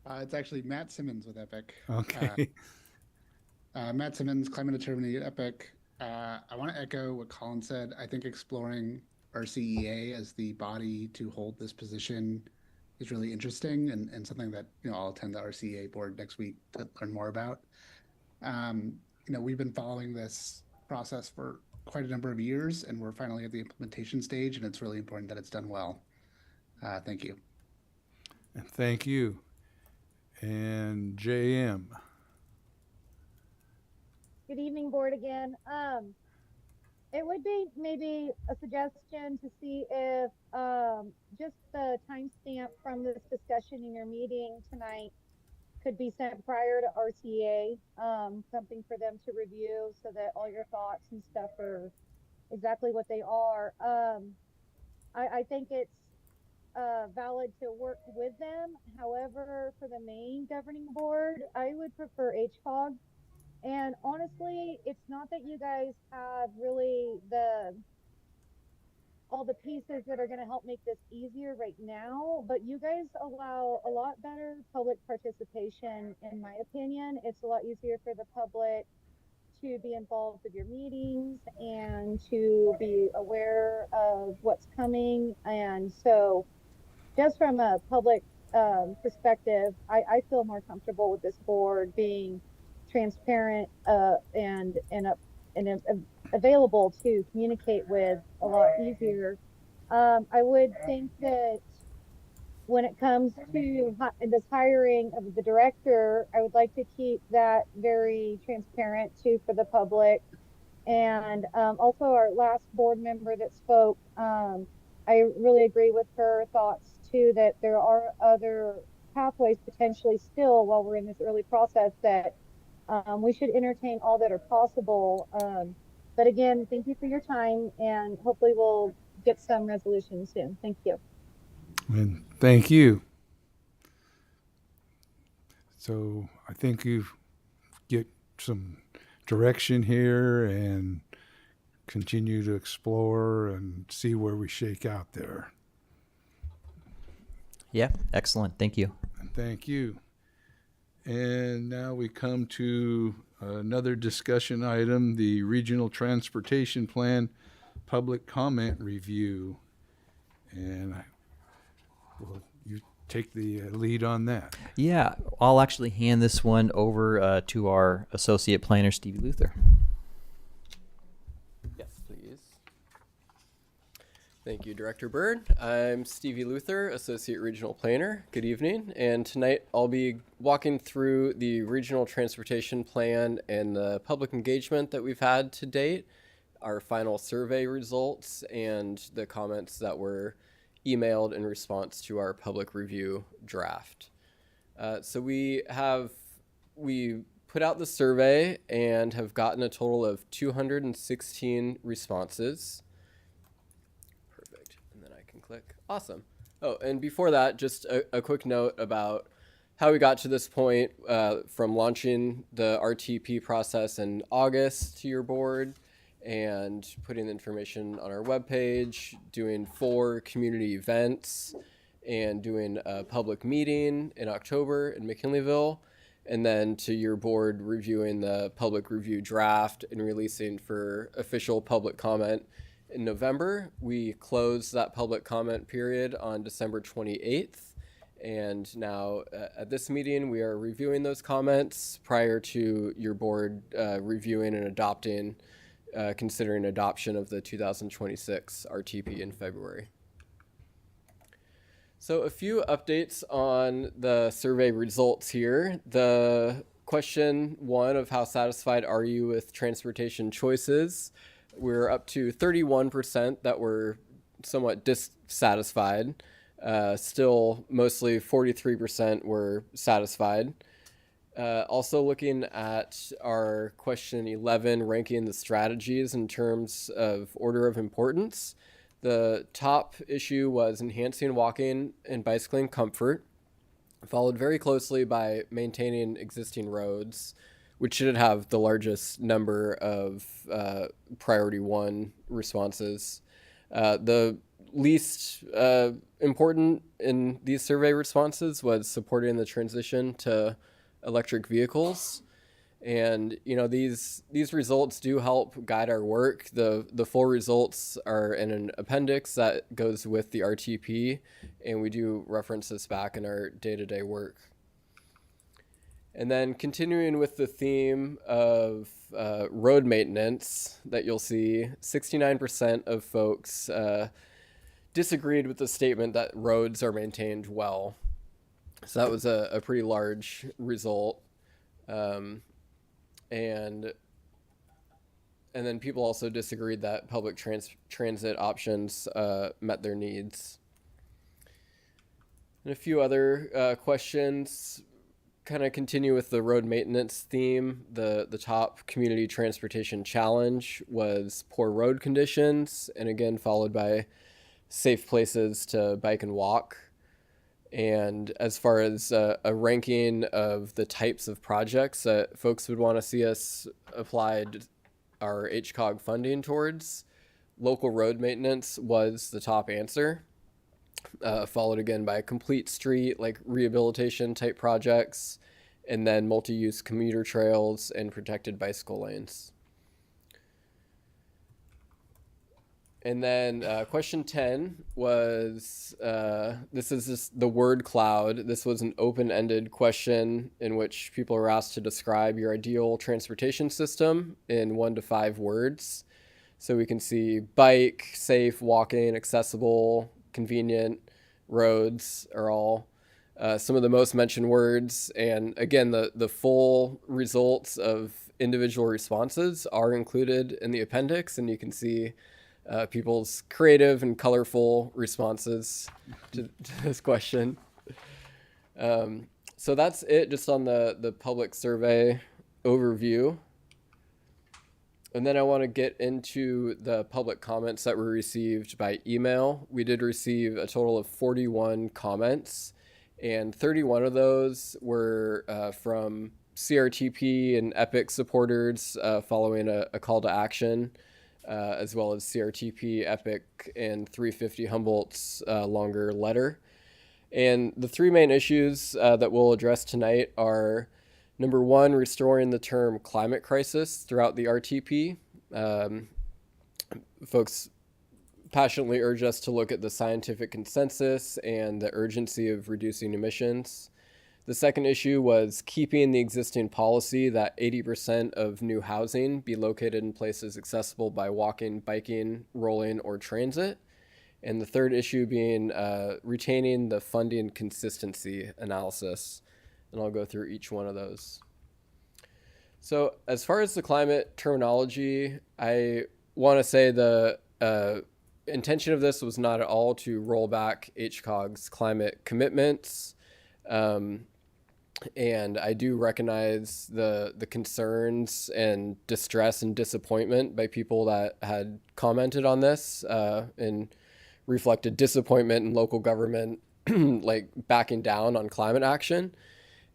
It's actually Matt Simmons with Epic. Okay. Matt Simmons, climate attorney at Epic. I want to echo what Colin said. I think exploring RCEA as the body to hold this position is really interesting and something that, I'll attend the RCEA board next week to learn more about. We've been following this process for quite a number of years, and we're finally at the implementation stage, and it's really important that it's done well. Thank you. And thank you. And JM. Good evening, board again. It would be maybe a suggestion to see if just the timestamp from this discussion in your meeting tonight could be sent prior to RCA, something for them to review so that all your thoughts and stuff are exactly what they are. I think it's valid to work with them. However, for the main governing board, I would prefer HCOG. And honestly, it's not that you guys have really all the pieces that are going to help make this easier right now, but you guys allow a lot better public participation, in my opinion. It's a lot easier for the public to be involved with your meetings and to be aware of what's coming. And so just from a public perspective, I feel more comfortable with this board being transparent and available to communicate with a lot easier. I would think that when it comes to this hiring of the director, I would like to keep that very transparent too for the public. And also our last board member that spoke, I really agree with her thoughts too. too that there are other pathways potentially still while we're in this early process that we should entertain all that are possible. But again, thank you for your time, and hopefully we'll get some resolution soon. Thank you. And thank you. So I think you get some direction here and continue to explore and see where we shake out there. Yeah, excellent. Thank you. And thank you. And now we come to another discussion item, the Regional Transportation Plan Public Comment Review. And will you take the lead on that? Yeah, I'll actually hand this one over to our associate planner, Stevie Luther. Yes, please. Thank you, Director Byrd. I'm Stevie Luther, Associate Regional Planner. Good evening. And tonight I'll be walking through the Regional Transportation Plan and the public engagement that we've had to date, our final survey results, and the comments that were emailed in response to our public review draft. So we put out the survey and have gotten a total of 216 responses. Perfect. And then I can click. Awesome. Oh, and before that, just a quick note about how we got to this point from launching the RTP process in August to your board and putting the information on our webpage, doing 4 community events, and doing a public meeting in October in McKinleyville, and then to your board reviewing the public review draft and releasing for official public comment in November. We closed that public comment period on December 28th. And now at this meeting, we are reviewing those comments prior to your board reviewing and adopting, considering adoption of the 2026 RTP in February. So a few updates on the survey results here. The question 1 of how satisfied are you with transportation choices? We're up to 31% that were somewhat dissatisfied. Still, mostly 43% were satisfied. Also looking at our question 11, ranking the strategies in terms of order of importance. The top issue was enhancing walking and bicycling comfort, followed very closely by maintaining existing roads, which should have the largest number of priority 1 responses. The least important in these survey responses was supporting the transition to electric vehicles. And these results do help guide our work. The full results are in an appendix that goes with the RTP, and we do reference this back in our day-to-day work. And then continuing with the theme of road maintenance that you'll see, 69% of folks disagreed with the statement that roads are maintained well. So that was a pretty large result. And then people also disagreed that public transit options met their needs. And a few other questions kind of continue with the road maintenance theme. The top community transportation challenge was poor road conditions, and again followed by safe places to bike and walk. And as far as a ranking of the types of projects that folks would want to see us applied our HCOG funding towards, local road maintenance was the top answer, followed again by complete street, like rehabilitation type projects, and then multi-use commuter trails and protected bicycle lanes. And then question 10 was, this is just the word cloud. This was an open-ended question in which people were asked to describe your ideal transportation system in 1 to 5 words. So we can see bike, safe, walking, accessible, convenient, roads are all some of the most mentioned words. And again, the full results of individual responses are included in the appendix, and you can see people's creative and colorful responses to this question. So that's it just on the public survey overview. And then I want to get into the public comments that were received by email. We did receive a total of 41 comments, and 31 of those were from CRTP and EPIC supporters following a call to action, as well as CRTP, EPIC, and 350 Humboldt's longer letter. And the three main issues that we'll address tonight are, number one, restoring the term climate crisis throughout the RTP. Folks passionately urge us to look at the scientific consensus and the urgency of reducing emissions. The second issue was keeping the existing policy that 80% of new housing be located in places accessible by walking, biking, rolling, or transit. And the third issue being retaining the funding consistency analysis. And I'll go through each one of those. So as far as the climate terminology, I want to say the intention of this was not at all to roll back HCOG's climate commitments. And I do recognize the concerns and distress and disappointment by people that had commented on this and reflected disappointment in local government like backing down on climate action.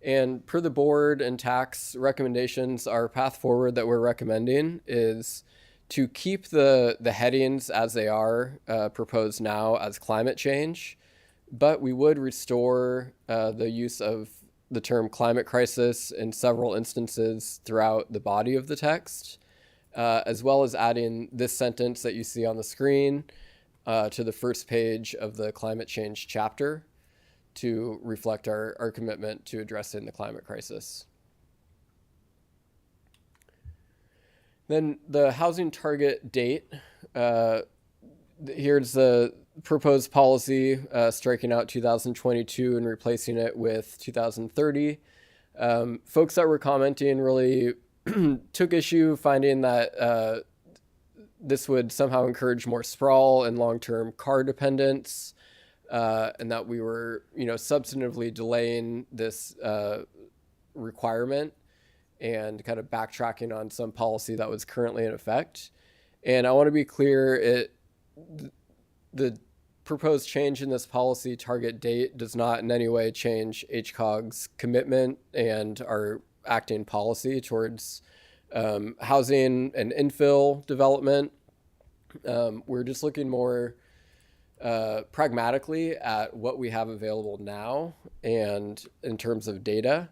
And per the board and tax recommendations, our path forward that we're recommending is to keep the headings as they are proposed now as climate change, but we would restore the use of the term climate crisis in several instances throughout the body of the text, as well as adding this sentence that you see on the screen to the first page of the climate change chapter to reflect our commitment to addressing the climate crisis. Then the housing target date. Here's the proposed policy, striking out 2022 and replacing it with 2030. Folks that were commenting really took issue finding that this would somehow encourage more sprawl and long-term car dependence, and that we were, substantively delaying this requirement and kind of backtracking on some policy that was currently in effect. And I want to be clear, the proposed change in this policy target date does not in any way change HCOG's commitment and our acting policy towards housing and infill development. We're just looking more pragmatically at what we have available now and in terms of data.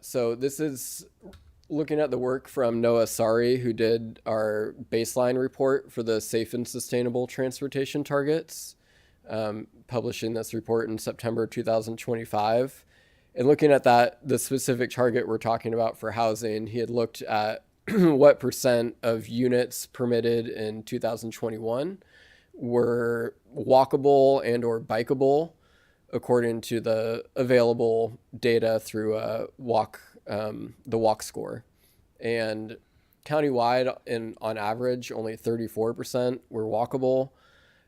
So this is looking at the work from Noah Sari, who did our baseline report for the safe and sustainable transportation targets, publishing this report in September 2025. And looking at the specific target we're talking about for housing, he had looked at what percent of units permitted in 2021 were walkable and or bikeable according to the available data through the walk score. And countywide, on average, only 34% were walkable,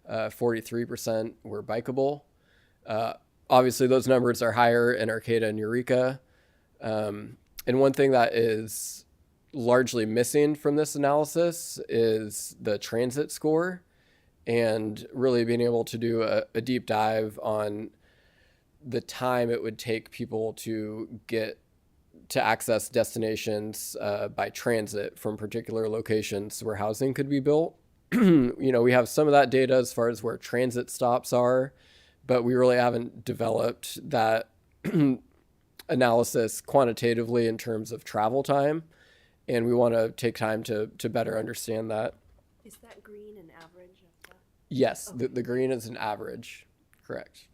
43% were bikeable. Obviously, those numbers are higher in Arcata and Eureka. And one thing that is largely missing from this analysis is the transit score, and really being able to do a deep dive on the time it would take people to get to access destinations by transit from particular locations where housing could be built. We have some of that data as far as where transit stops are, but we really haven't developed that analysis quantitatively in terms of travel time. And we want to take time to better understand that. Is that green an average? Yes, okay. The green is an average, correct.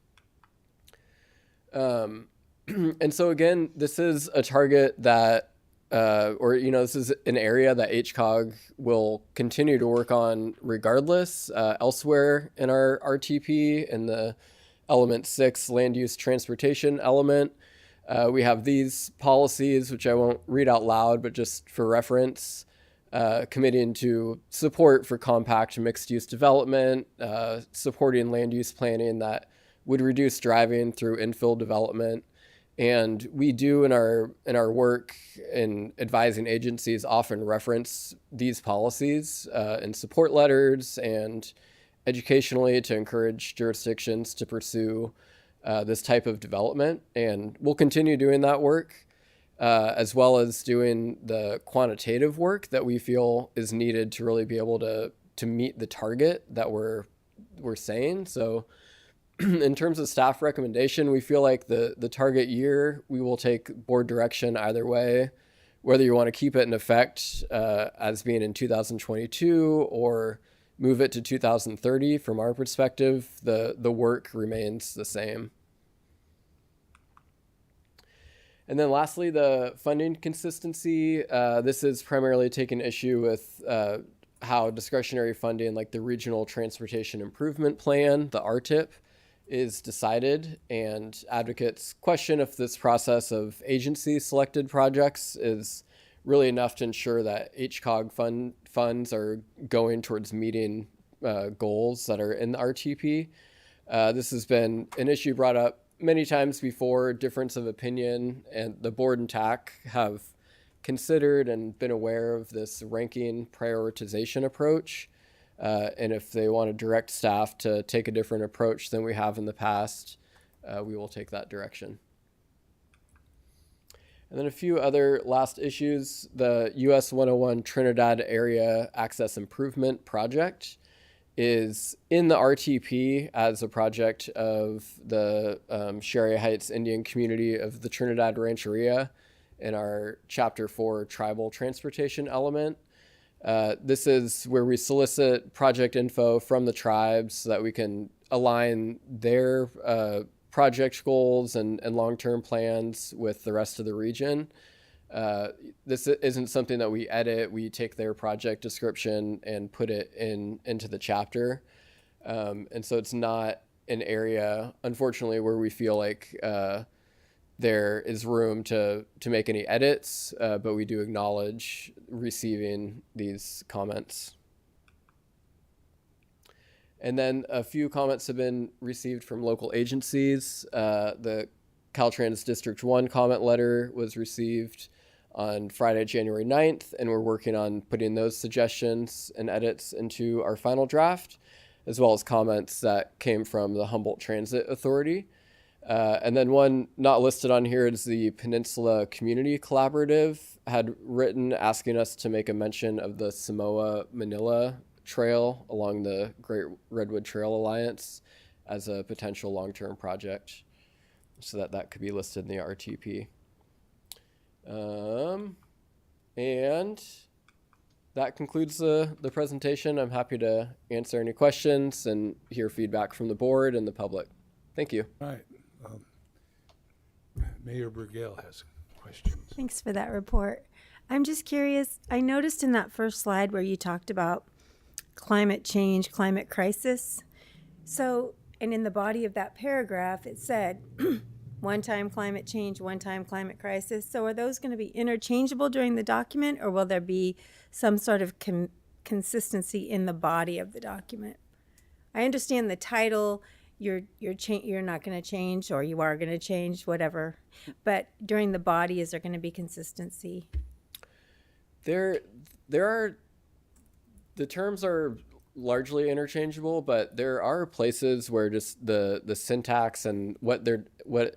And so again, this is a target that, this is an area that HCOG will continue to work on regardless. Elsewhere in our RTP, in the element 6 land use transportation element, we have these policies, which I won't read out loud, but just for reference. committing to support for compact mixed-use development, supporting land use planning that would reduce driving through infill development. And we do in our work in advising agencies often reference these policies in support letters and educationally to encourage jurisdictions to pursue this type of development. And we'll continue doing that work. As well as doing the quantitative work that we feel is needed to really be able to meet the target that we're saying. So in terms of staff recommendation, we feel like the target year, we will take board direction either way, whether you want to keep it in effect as being in 2022 or move it to 2030. From our perspective, the work remains the same. And then lastly, the funding consistency. This is primarily taking issue with how discretionary funding, like the Regional Transportation Improvement Plan, the RTIP, is decided. And advocates question if this process of agency selected projects is really enough to ensure that HCOG funds are going towards meeting goals that are in the RTP. This has been an issue brought up many times before, difference of opinion, and the board and TAC have considered and been aware of this ranking prioritization approach. And if they want to direct staff to take a different approach than we have in the past, we will take that direction. And then a few other last issues. The US 101 Trinidad Area Access Improvement Project is in the RTP as a project of the Sharia Heights Indian community of the Trinidad Rancheria in our Chapter 4 Tribal Transportation element. This is where we solicit project info from the tribes so that we can align their project goals and long-term plans with the rest of the region. This isn't something that we edit. We take their project description and put it into the chapter. And so it's not an area, unfortunately, where we feel like there is room to make any edits, but we do acknowledge receiving these comments. And then a few comments have been received from local agencies. The Caltrans District 1 comment letter was received on Friday, January 9th, and we're working on putting those suggestions and edits into our final draft, as well as comments that came from the Humboldt Transit Authority. And then one not listed on here is the Peninsula Community Collaborative had written asking us to make a mention of the Samoa Manila Trail along the Great Redwood Trail Alliance as a potential long-term project, so that could be listed in the RTP. And that concludes the presentation. I'm happy to answer any questions and hear feedback from the board and the public. Thank you. All right. Mayor Burgell has questions. Thanks for that report. I'm just curious. I noticed in that first slide where you talked about climate change, climate crisis. So, and in the body of that paragraph, it said one-time climate change, one-time climate crisis. So are those going to be interchangeable during the document, or will there be some sort of consistency in the body of the document? I understand the title, you're not going to change, or you are going to change, whatever. But during the body, is there going to be consistency? There are, the terms are largely interchangeable, but there are places where just the syntax and what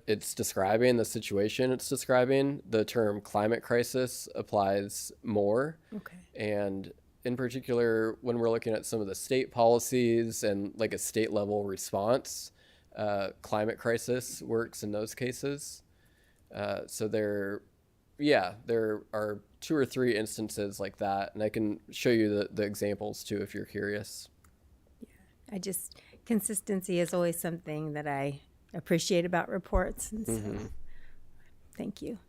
it's describing, the situation it's describing, the term climate crisis applies more. Okay. And in particular, when we're looking at some of the state policies and like a state level response, climate crisis works in those cases. So there are 2 or 3 instances like that, and I can show you the examples too if you're curious. Yeah, consistency is always something that I appreciate about reports. And so, thank you.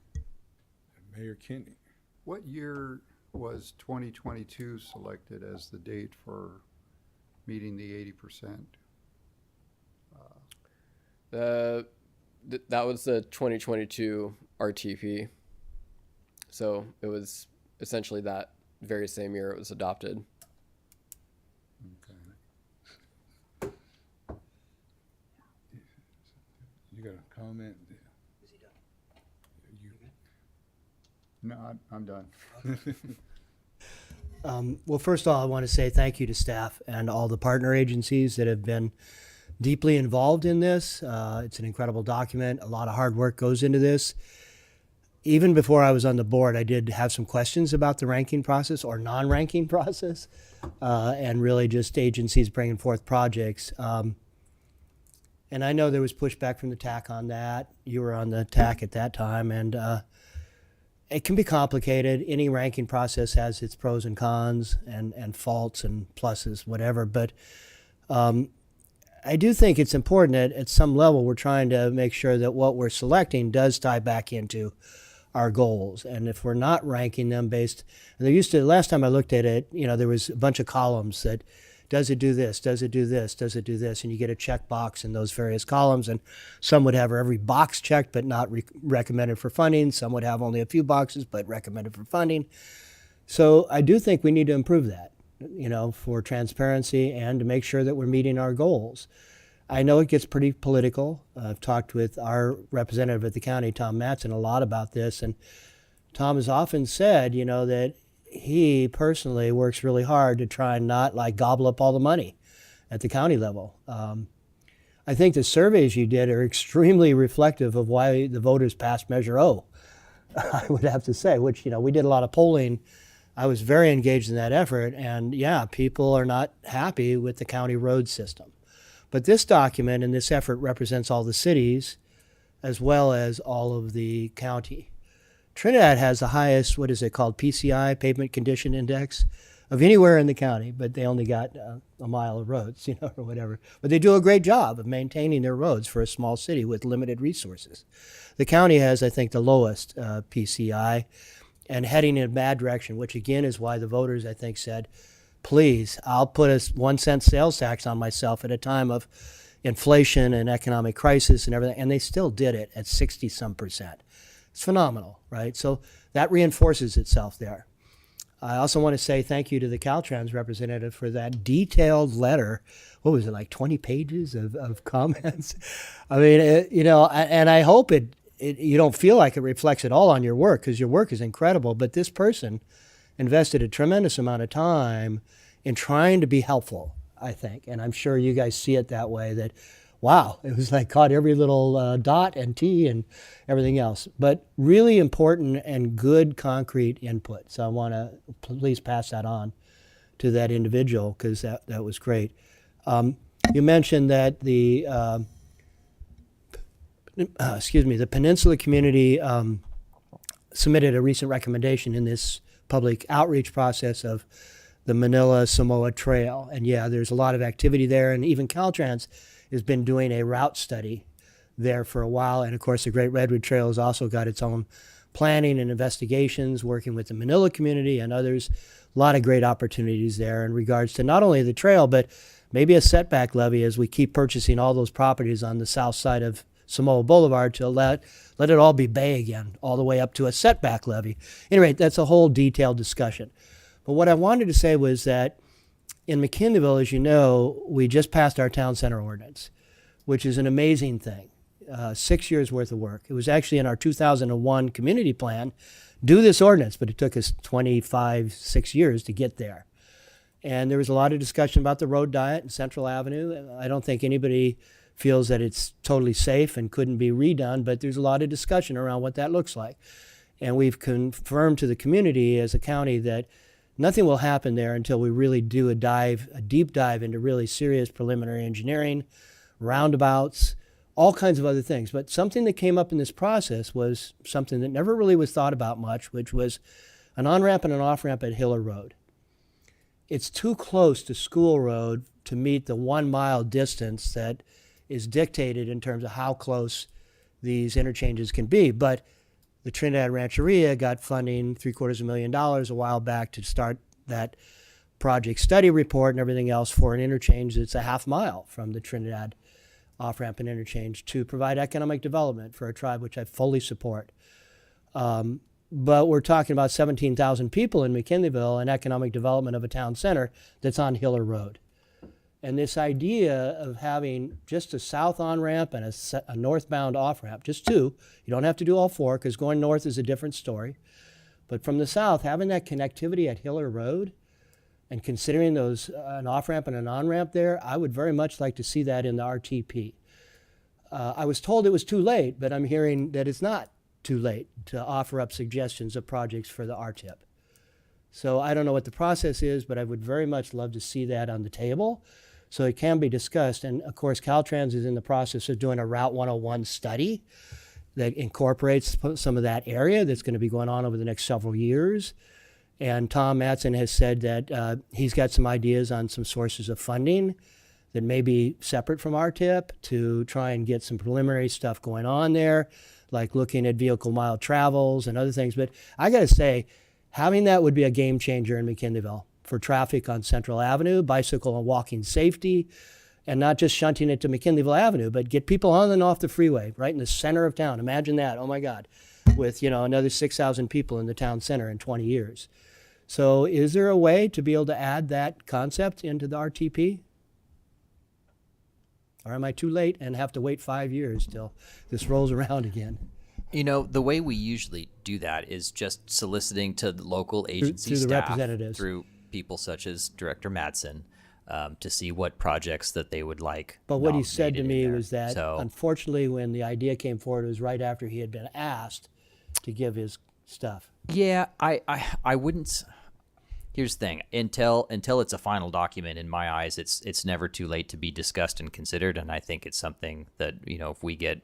Mayor Kinney. What year was 2022 selected as the date for meeting the 80%? That was the 2022 RTP. So it was essentially that very same year it was adopted. Okay. You got a comment? No, I'm done. Well, first of all, I want to say thank you to staff and all the partner agencies that have been deeply involved in this. It's an incredible document. A lot of hard work goes into this. Even before I was on the board, I did have some questions about the ranking process or non-ranking process, and really just agencies bringing forth projects. And I know there was pushback from the TAC on that. You were on the TAC at that time, and it can be complicated. Any ranking process has its pros and cons and faults and pluses, whatever. But I do think it's important that at some level we're trying to make sure that what we're selecting does tie back into our goals. And if we're not ranking them based, and there used to, last time I looked at it, there was a bunch of columns that, does it do this, does it do this, does it do this? And you get a check box in those various columns, and some would have every box checked but not recommended for funding. Some would have only a few boxes but recommended for funding. So I do think we need to improve that, for transparency and to make sure that we're meeting our goals. I know it gets pretty political. I've talked with our representative at the county, Tom Mattson, a lot about this, and Tom has often said, that he personally works really hard to try and not gobble up all the money at the county level. I think the surveys you did are extremely reflective of why the voters passed Measure O, I would have to say, which, we did a lot of polling. I was very engaged in that effort, and yeah, people are not happy with the county road system. But this document and this effort represents all the cities as well as all of the county. Trinidad has the highest, what is it called, PCI, Pavement Condition Index, of anywhere in the county, but they only got a mile of roads, or whatever. But they do a great job of maintaining their roads for a small city with limited resources. The county has, I think, the lowest PCI and heading in a bad direction, which again is why the voters, I think, said, please, I'll put a 1 cent sales tax on myself at a time of inflation and economic crisis and everything, and they still did it at 60-some%. It's phenomenal, right? So that reinforces itself there. I also want to say thank you to the Caltrans representative for that detailed letter. What was it, 20 pages of comments? I mean, and I hope you don't feel like it reflects at all on your work, because your work is incredible, but this person invested a tremendous amount of time in trying to be helpful, I think. And I'm sure you guys see it that way, that, wow, it was caught every little dot and T and everything else. But really important and good concrete input. So I want to please pass that on to that individual, because that was great. You mentioned that the Peninsula community submitted a recent recommendation in this public outreach process of the Manila-Samoa Trail. And yeah, there's a lot of activity there, and even Caltrans has been doing a route study there for a while. And of course, the Great Redwood Trail has also got its own planning and investigations, working with the Manila community and others. A lot of great opportunities there in regards to not only the trail, but maybe a setback levy as we keep purchasing all those properties on the south side of Samoa Boulevard to let it all be bay again, all the way up to a setback levy. Anyway, that's a whole detailed discussion. But what I wanted to say was that in McKinleyville, as you know, we just passed our town center ordinance, which is an amazing thing. 6 years worth of work. It was actually in our 2001 community plan, do this ordinance, but it took us 6 years to get there. And there was a lot of discussion about the road diet in Central Avenue. I don't think anybody feels that it's totally safe and couldn't be redone, but there's a lot of discussion around what that looks like. And we've confirmed to the community as a county that nothing will happen there until we really do a deep dive into really serious preliminary engineering, roundabouts, all kinds of other things. But something that came up in this process was something that never really was thought about much, which was an on-ramp and an off-ramp at Hiller Road. It's too close to School Road to meet the 1 mile distance that is dictated in terms of how close these interchanges can be. But the Trinidad Rancheria got funding, $750,000 a while back to start that project study report and everything else for an interchange that's a half mile from the Trinidad off-ramp and interchange to provide economic development for a tribe, which I fully support. but we're talking about 17,000 people in McKinleyville and economic development of a town center that's on Hiller Road. And this idea of having just a south on-ramp and a northbound off-ramp, just two, you don't have to do all four because going north is a different story. But from the south, having that connectivity at Hiller Road and considering those an off-ramp and an on-ramp there, I would very much like to see that in the RTP. I was told it was too late, but I'm hearing that it's not too late to offer up suggestions of projects for the RTIP. So I don't know what the process is, but I would very much love to see that on the table so it can be discussed. And of course, Caltrans is in the process of doing a Route 101 study that incorporates some of that area that's going to be going on over the next several years. And Tom Mattson has said that he's got some ideas on some sources of funding that may be separate from RTIP to try and get some preliminary stuff going on there, like looking at vehicle mile travels and other things. But I got to say, having that would be a game changer in McKinleyville for traffic on Central Avenue, bicycle and walking safety, and not just shunting it to McKinleyville Avenue, but get people on and off the freeway right in the center of town. Imagine that, oh my God, with another 6,000 people in the town center in 20 years. So is there a way to be able to add that concept into the RTP? Or am I too late and have to wait 5 years till this rolls around again? The way we usually do that is just soliciting to the local agency through the staff, representatives. through people such as Director Mattson, to see what projects that they would like. But what he said to nominated in me there. was that, So, unfortunately, when the idea came forward, it was right after he had been asked to give his stuff. yeah, I wouldn't. Here's the thing: until it's a final document, in my eyes, it's never too late to be discussed and considered. And I think it's something that if we get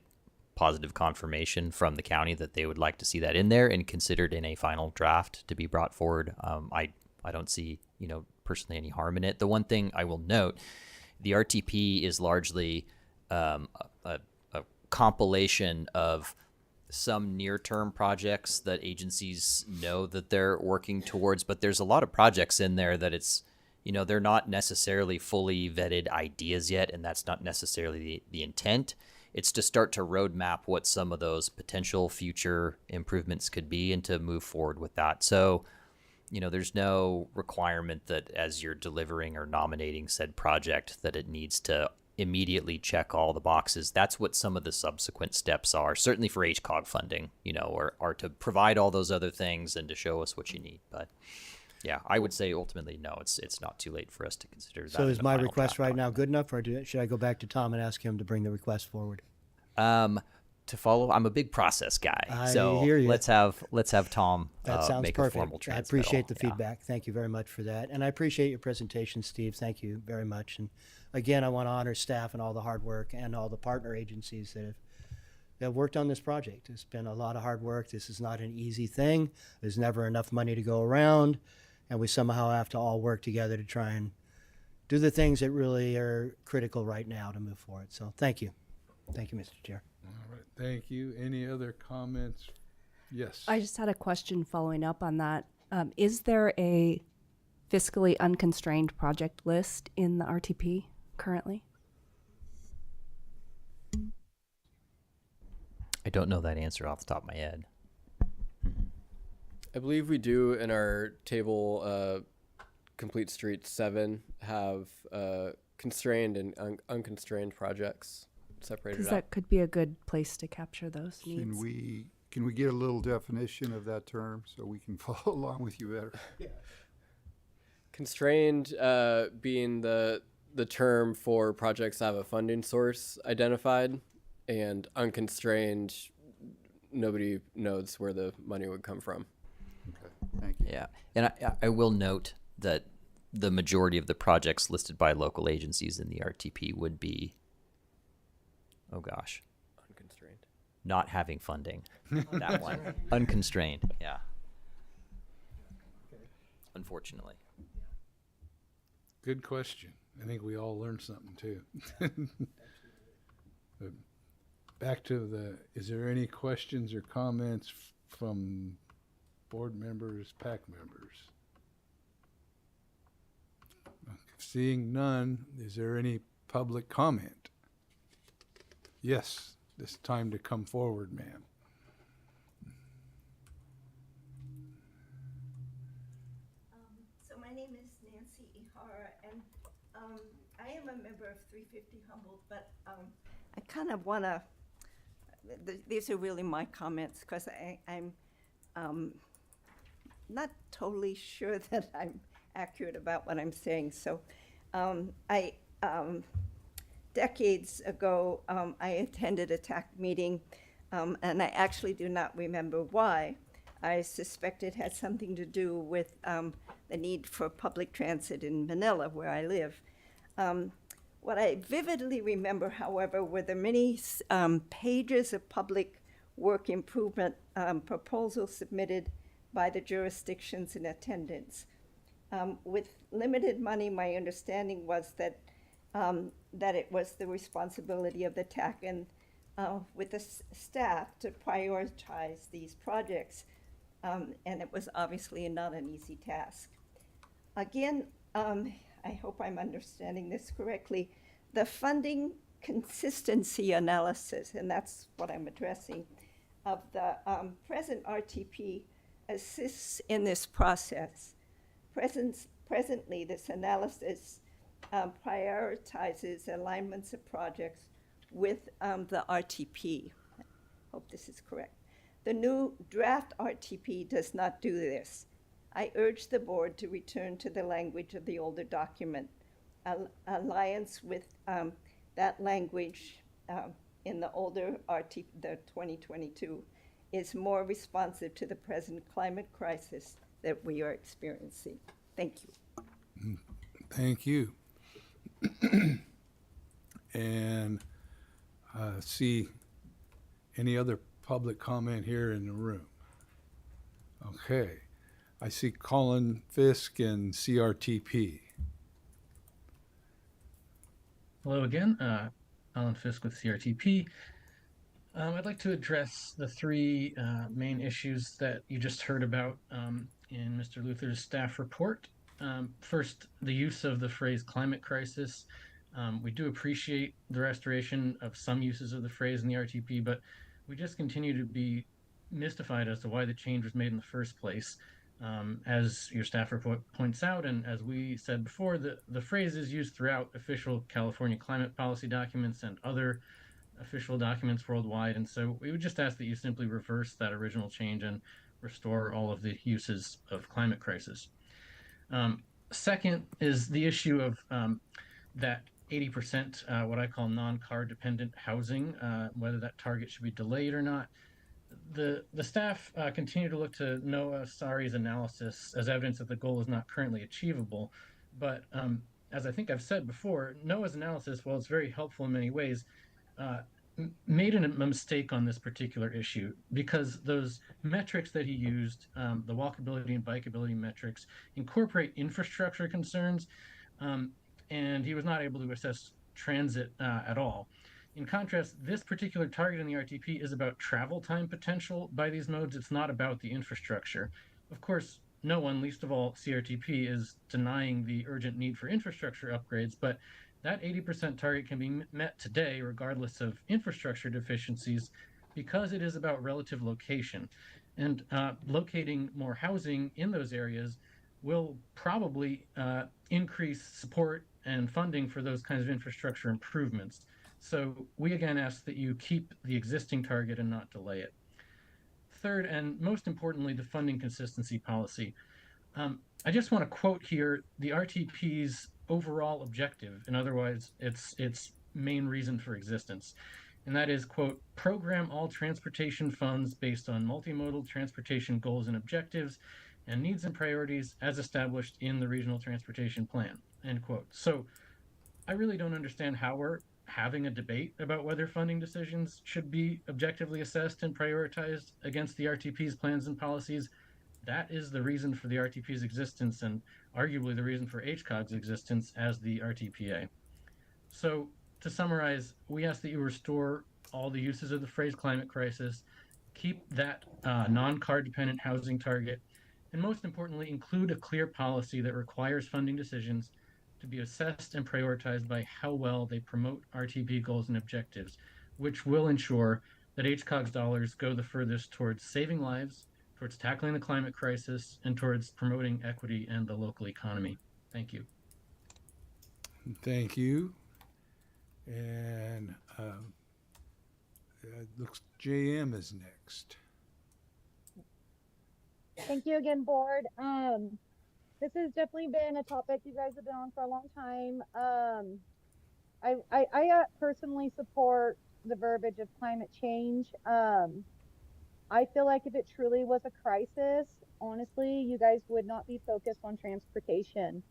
positive confirmation from the county that they would like to see that in there and considered in a final draft to be brought forward, I don't see personally any harm in it. The one thing I will note, the RTP is largely a compilation of some near-term projects that agencies know that they're working towards, but there's a lot of projects in there that it's, they're not necessarily fully vetted ideas yet, and that's not necessarily the intent. It's to start to roadmap what some of those potential future improvements could be and to move forward with that. So, there's no requirement that as you're delivering or nominating said project that it needs to immediately check all the boxes. That's what some of the subsequent steps are, certainly for HCOG funding, or to provide all those other things and to show us what you need. But yeah, I would say ultimately, no, it's not too late for us to consider that. So is my request right now good enough, or should I go back to Tom and ask him to bring the request forward? To follow, I'm a big process guy. I so hear you. let's have Tom That sounds make perfect. a formal I transmittal. appreciate the Yeah. feedback. Thank you very much for that. And I appreciate your presentation, Steve. Thank you very much. And again, I want to honor staff and all the hard work and all the partner agencies that have worked on this project. It's been a lot of hard work. This is not an easy thing. There's never enough money to go around, and we somehow have to all work together to try and do the things that really are critical right now to move forward. So thank you. Thank you, Mr. Chair. All right, thank you. Any other comments? Yes. I just had a question following up on that. Is there a fiscally unconstrained project list in the RTP currently? I don't know that answer off the top of my head. I believe we do in our table, Complete Streets 7 have constrained and unconstrained projects separated Because out. that could be a good place to capture those needs. Can we get a little definition of that term so we can follow along with you better? Constrained being the term for projects that have a funding source identified, and unconstrained, nobody knows where the money would come from. Okay, thank you. Yeah, and I will note that the majority of the projects listed by local agencies in the RTP would be, oh gosh, Unconstrained. not having funding. That one, unconstrained. Yeah. Unfortunately. Good question. I think we all learned something too. But back to is there any questions or comments from board members, PAC members? Seeing none, is there any public comment? Yes, it's time to come forward, ma'am. I am a member of 350 Humboldt, but I kind of want to, these are really my comments, because I'm not totally sure that I'm accurate about what I'm saying. So decades ago, I attended a TAC meeting, and I actually do not remember why. I suspect it had something to do with the need for public transit in Manila, where I live. What I vividly remember, however, were the many pages of public work improvement proposals submitted by the jurisdictions in attendance. With limited money, my understanding was that it was the responsibility of the TAC and with the staff to prioritize these projects. And it was obviously not an easy task. Again, I hope I'm understanding this correctly. The funding consistency analysis, and that's what I'm addressing, of the present RTP assists in this process. Presently, this analysis prioritizes alignments of projects with the RTP. I hope this is correct. The new draft RTP does not do this. I urge the board to return to the language of the older document. Alliance with that language in the older RTP, the 2022, is more responsive to the present climate crisis that we are experiencing. Thank you. Thank you. And see any other public comment here in the room? Okay. I see Colin Fisk and CRTP. Hello again, Alan Fisk with CRTP. I'd like to address the three main issues that you just heard about in Mr. Luther's staff report. First, the use of the phrase climate crisis. We do appreciate the restoration of some uses of the phrase in the RTP, but we just continue to be mystified as to why the change was made in the first place. As your staff report points out, and as we said before, the phrase is used throughout official California climate policy documents and other official documents worldwide. And so we would just ask that you simply reverse that original change and restore all of the uses of climate crisis. Second is the issue of that 80%, what I call non-car dependent housing, whether that target should be delayed or not. The staff continue to look to NOAA SARI's analysis as evidence that the goal is not currently achievable. But as I think I've said before, NOAA's analysis, while it's very helpful in many ways, made a mistake on this particular issue, because those metrics that he used, the walkability and bikeability metrics, incorporate infrastructure concerns, and he was not able to assess transit at all. In contrast, this particular target in the RTP is about travel time potential by these modes. It's not about the infrastructure. Of course, no one, least of all CRTP, is denying the urgent need for infrastructure upgrades, but that 80% target can be met today regardless of infrastructure deficiencies, because it is about relative location. And locating more housing in those areas will probably increase support and funding for those kinds of infrastructure improvements. So we again ask that you keep the existing target and not delay it. Third, and most importantly, the funding consistency policy. I just want to quote here the RTP's overall objective, in other words, its main reason for existence. And that is, quote, program all transportation funds based on multimodal transportation goals and objectives and needs and priorities as established in the regional transportation plan, end quote. So I really don't understand how we're having a debate about whether funding decisions should be objectively assessed and prioritized against the RTP's plans and policies. That is the reason for the RTP's existence, and arguably the reason for HCOG's existence as the RTPA. So to summarize, we ask that you restore all the uses of the phrase climate crisis, keep that non-car dependent housing target, and most importantly, include a clear policy that requires funding decisions to be assessed and prioritized by how well they promote RTP goals and objectives, which will ensure that HCOG's dollars go the furthest towards saving lives, towards tackling the climate crisis, and towards promoting equity and the local economy. Thank you. Thank you. And it looks JM is next. Thank you again, board. This has definitely been a topic you guys have been on for a long time. I personally support the verbiage of climate change. I feel like if it truly was a crisis, honestly, you guys would not be focused on transportation.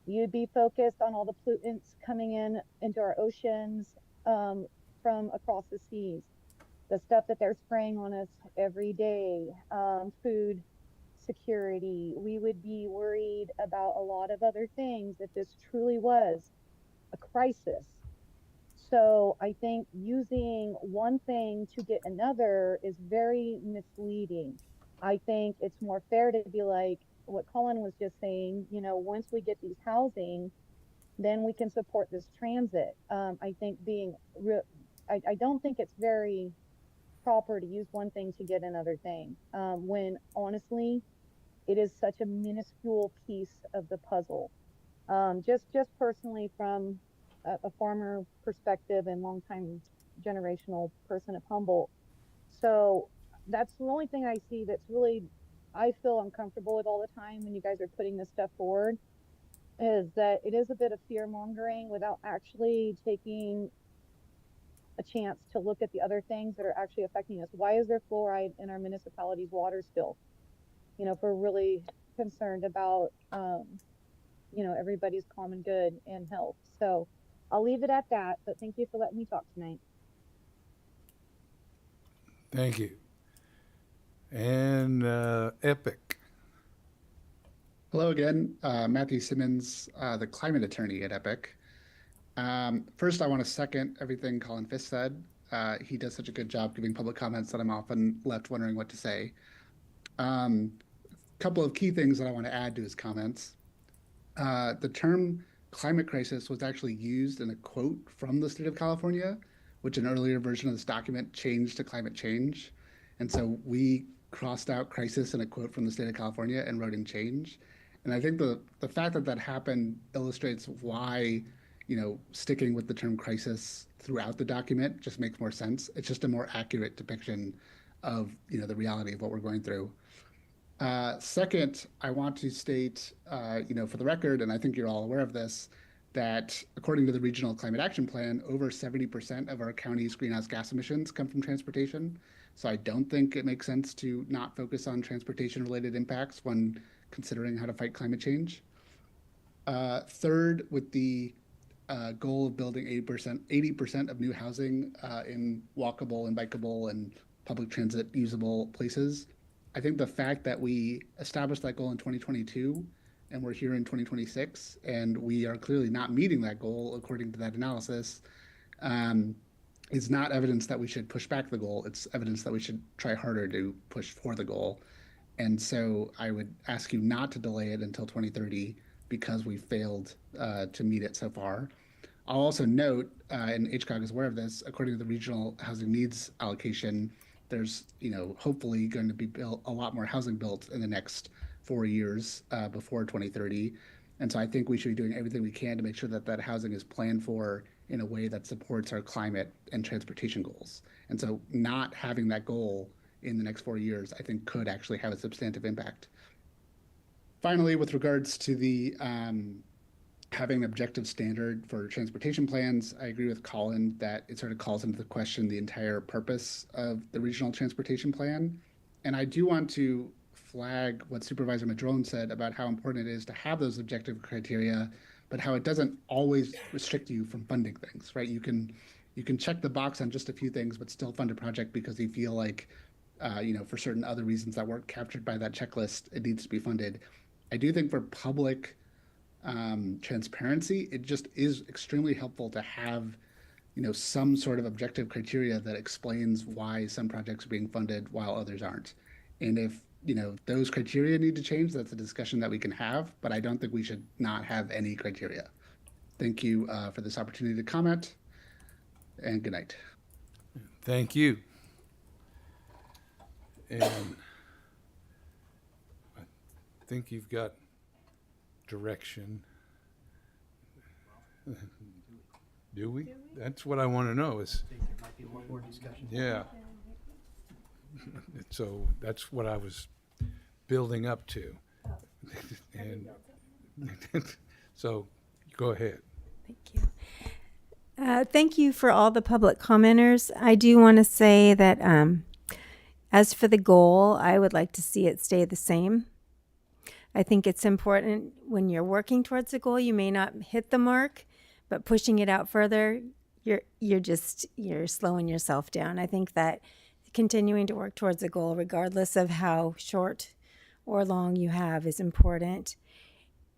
You'd be focused on all the pollutants coming in into our oceans from across the seas, the stuff that they're spraying on us every day, food security. We would be worried about a lot of other things if this truly was a crisis. So I think using one thing to get another is very misleading. I think it's more fair to be like what Colin was just saying, you know, once we get these housing, then we can support this transit. I think I don't think it's very proper to use one thing to get another thing, when honestly, it is such a minuscule piece of the puzzle. Just personally from a farmer perspective and longtime generational person of Humboldt. So that's the only thing I see that's really I feel uncomfortable with all the time when you guys are putting this stuff forward, is that it is a bit of fear mongering without actually taking a chance to look at the other things that are actually affecting us. Why is there fluoride in our municipality's water still? You know, if we're really concerned about you know, everybody's common good and health. So I'll leave it at that, but thank you for letting me talk tonight. Thank you. And Epic. Hello again, Matthew Simmons, the climate attorney at Epic. First, I want to second everything Colin Fisk said. He does such a good job giving public comments that I'm often left wondering what to say. Couple of key things that I want to add to his comments. The term climate crisis was actually used in a quote from the state of California, which an earlier version of this document changed to climate change. And so we crossed out crisis in a quote from the state of California and wrote in change. And I think the fact that that happened illustrates why, you know, sticking with the term crisis throughout the document just makes more sense. It's just a more accurate depiction of, you know, the reality of what we're going through. Second, I want to state, you know, for the record, and I think you're all aware of this, that according to the Regional Climate Action Plan, over 70% of our county's greenhouse gas emissions come from transportation. So I don't think it makes sense to not focus on transportation-related impacts when considering how to fight climate change. Third, with the goal of building 80% of new housing in walkable and bikeable and public transit usable places, I think the fact that we established that goal in 2022 and we're here in 2026 and we are clearly not meeting that goal according to that analysis is not evidence that we should push back the goal. It's evidence that we should try harder to push for the goal. And so I would ask you not to delay it until 2030 because we failed to meet it so far. I'll also note, and HCOG is aware of this, according to the regional housing needs allocation, there's, you know, hopefully going to be built a lot more housing built in the next 4 years before 2030. And so I think we should be doing everything we can to make sure that that housing is planned for in a way that supports our climate and transportation goals. And so not having that goal in the next 4 years, I think could actually have a substantive impact. Finally, with regards to the having an objective standard for transportation plans, I agree with Colin that it sort of calls into the question the entire purpose of the regional transportation plan. And I do want to flag what Supervisor Madrone said about how important it is to have those objective criteria, but how it doesn't always restrict you from funding things, right? You can check the box on just a few things, but still fund a project because you feel like, you know, for certain other reasons that weren't captured by that checklist, it needs to be funded. I do think for public transparency, it just is extremely helpful to have, you know, some sort of objective criteria that explains why some projects are being funded while others aren't. And if, you know, those criteria need to change, that's a discussion that we can have, but I don't think we should not have any criteria. Thank you for this opportunity to comment, and good night. Thank you. And I think you've got direction. Do we? That's what I want to know is, yeah. So that's what I was building up to. And so go ahead. Thank you. Thank you for all the public commenters. I do want to say that as for the goal, I would like to see it stay the same. I think it's important when you're working towards a goal, you may not hit the mark, but pushing it out further, you're slowing yourself down. I think that continuing to work towards a goal, regardless of how short or long you have, is important.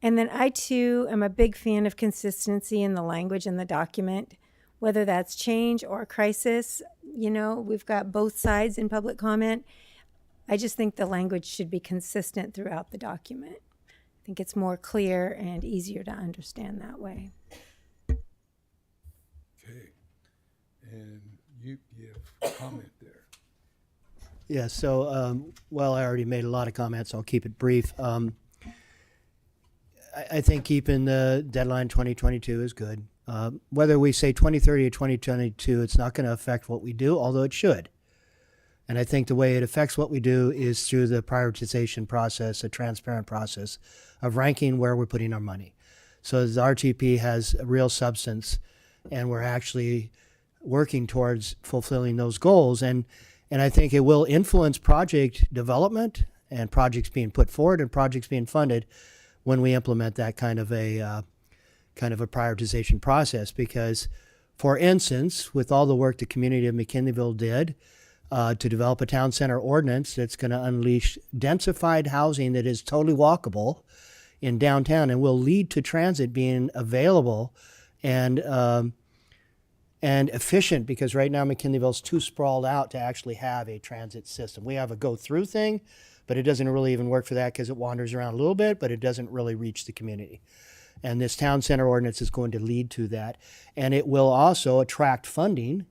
And then I too am a big fan of consistency in the language in the document, whether that's change or crisis. You know, we've got both sides in public comment. I just think the language should be consistent throughout the document. I think it's more clear and easier to understand that way. Okay. And you give comment there. Yeah, so, well, I already made a lot of comments. I'll keep it brief. I think keeping the deadline 2022 is good. Whether we say 2030 or 2022, it's not going to affect what we do, although it should. And I think the way it affects what we do is through the prioritization process, a transparent process of ranking where we're putting our money. So the RTP has a real substance, and we're actually working towards fulfilling those goals. And I think it will influence project development and projects being put forward and projects being funded when we implement that kind of a prioritization process. Because, for instance, with all the work the community of McKinleyville did to develop a town center ordinance that's going to unleash densified housing that is totally walkable in downtown and will lead to transit being available and efficient, because right now McKinleyville's too sprawled out to actually have a transit system. We have a go-through thing, but it doesn't really even work for that because it wanders around a little bit, but it doesn't really reach the community. And this town center ordinance is going to lead to that. And it will also attract funding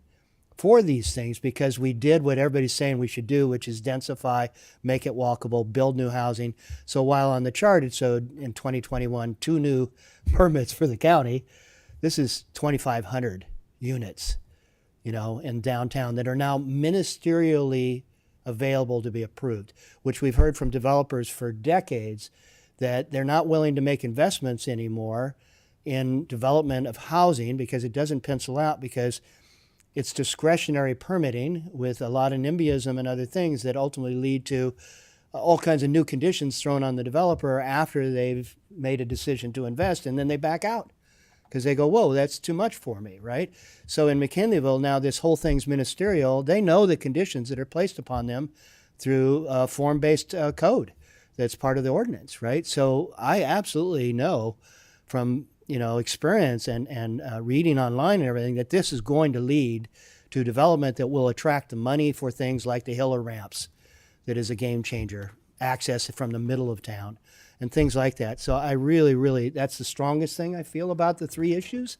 for these things, because we did what everybody's saying we should do, which is densify, make it walkable, build new housing. So while on the chart it showed in 2021 2 new permits for the county, this is 2,500 units, you know, in downtown that are now ministerially available to be approved, which we've heard from developers for decades that they're not willing to make investments anymore in development of housing because it doesn't pencil out, because it's discretionary permitting with a lot of NIMBYism and other things that ultimately lead to all kinds of new conditions thrown on the developer after they've made a decision to invest, and then they back out because they go, whoa, that's too much for me, right? So in McKinleyville, now this whole thing's ministerial. They know the conditions that are placed upon them through form-based code that's part of the ordinance, right? So I absolutely know from experience and reading online and everything that this is going to lead to development that will attract the money for things like the Hiller ramps, that is a game changer, access from the middle of town, and things like that. So I really, that's the strongest thing I feel about the 3 issues.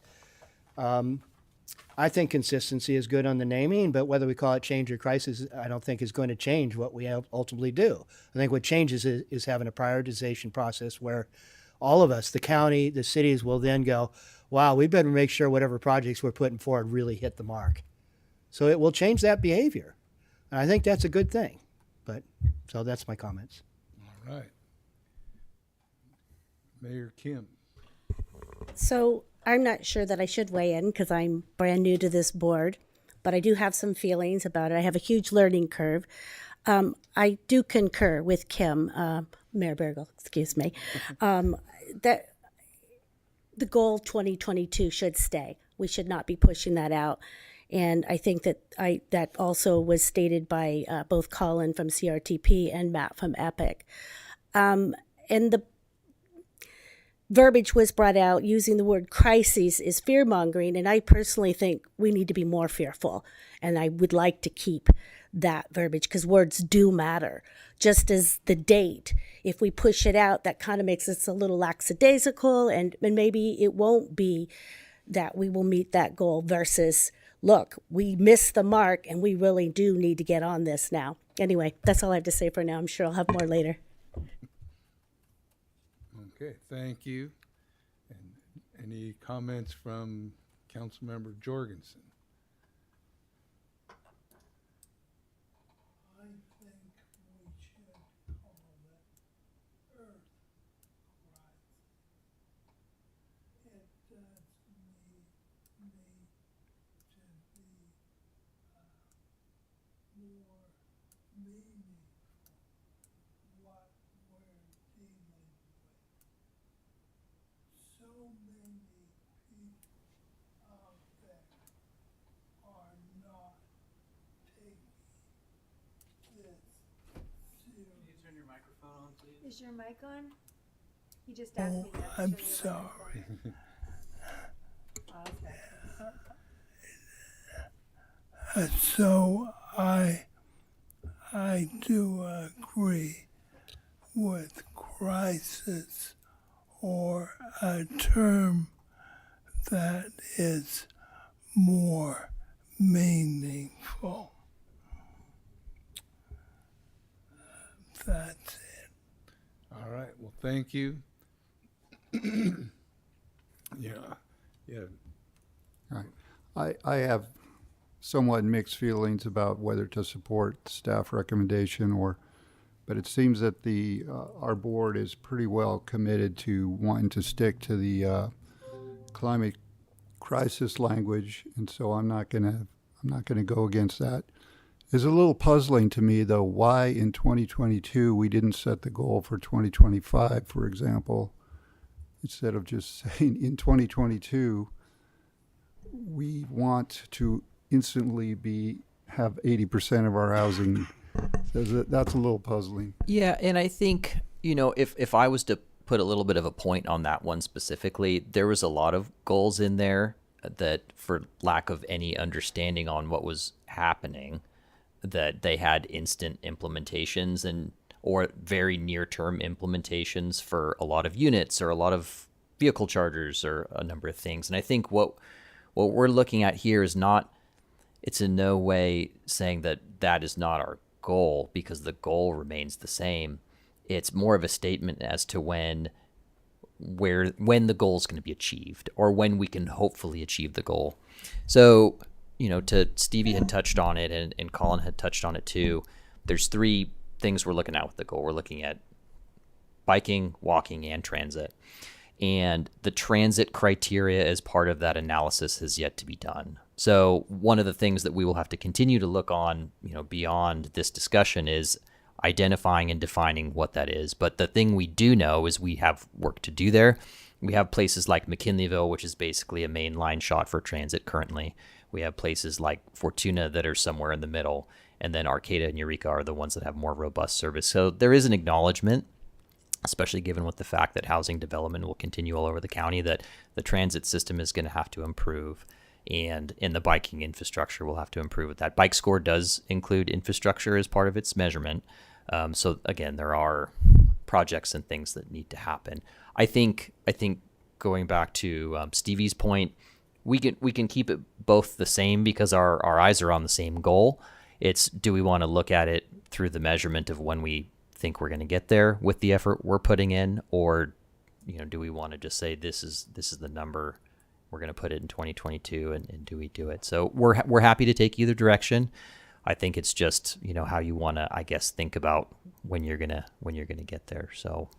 I think consistency is good on the naming, but whether we call it change or crisis, I don't think is going to change what we ultimately do. I think what changes is having a prioritization process where all of us, the county, the cities, will then go, wow, we better make sure whatever projects we're putting forward really hit the mark. So it will change that behavior. And I think that's a good thing. So that's my comments. All right. Mayor Kim. So I'm not sure that I should weigh in because I'm brand new to this board, but I do have some feelings about it. I have a huge learning curve. I do concur with Kim, Mayor Bergel, excuse me, that the goal 2022 should stay. We should not be pushing that out. And I think that that also was stated by both Colin from CRTP and Matt from EPIC. And the verbiage was brought out using the word crises is fear-mongering, and I personally think we need to be more fearful. And I would like to keep that verbiage because words do matter. Just as the date, if we push it out, that kind of makes us a little lackadaisical, and maybe it won't be that we will meet that goal versus, look, we missed the mark and we really do need to get on this now. Anyway, that's all I have to say for now. I'm sure I'll have more later. Okay, thank you. Any comments from Councilmember Jorgensen? I think we should call it Earth Crisis. It does need to be more meaningful what we're dealing with. So many people out there are not taking this seriously. Is your mic on? He just asked Oh, me that. I'm sorry. So I do agree with crisis or a term that is more meaningful. That's it. All right, well, thank you. Yeah. I have somewhat mixed feelings about whether to support the staff recommendation but it seems that our board is pretty well committed to wanting to stick to the climate crisis language, and so I'm not gonna go against that. It's a little puzzling to me, though, why in 2022 we didn't set the goal for 2025, for example, instead of just saying in 2022 we want to instantly have 80% of our housing. That's a little puzzling. Yeah, and I think, if I was to put a little bit of a point on that one specifically, there was a lot of goals in there that, for lack of any understanding on what was happening, that they had instant implementations or very near-term implementations for a lot of units or a lot of vehicle chargers or a number of things. And I think what we're looking at here is it's in no way saying that is not our goal, because the goal remains the same. It's more of a statement as to when the goal is going to be achieved, or when we can hopefully achieve the goal. So, Stevie had touched on it, and Colin had touched on it too. There's 3 things we're looking at with the goal. We're looking at biking, walking, and transit. And the transit criteria as part of that analysis has yet to be done. So one of the things that we will have to continue to look on, beyond this discussion, is identifying and defining what that is. But the thing we do know is we have work to do there. We have places like McKinleyville, which is basically a main line shot for transit currently. We have places like Fortuna that are somewhere in the middle. And then Arcata and Eureka are the ones that have more robust service. So there is an acknowledgement, especially given with the fact that housing development will continue all over the county, that the transit system is going to have to improve. And in the biking infrastructure, we'll have to improve with that. Bike Score does include infrastructure as part of its measurement. So again, there are projects and things that need to happen. I think going back to Stevie's point, we can keep it both the same, because our eyes are on the same goal. It's, do we want to look at it through the measurement of when we think we're going to get there with the effort we're putting in, or do we want to just say this is the number, we're going to put it in 2022, and do we do it? So we're happy to take either direction. I think it's just how you want to, I guess, think about when you're gonna get there. So,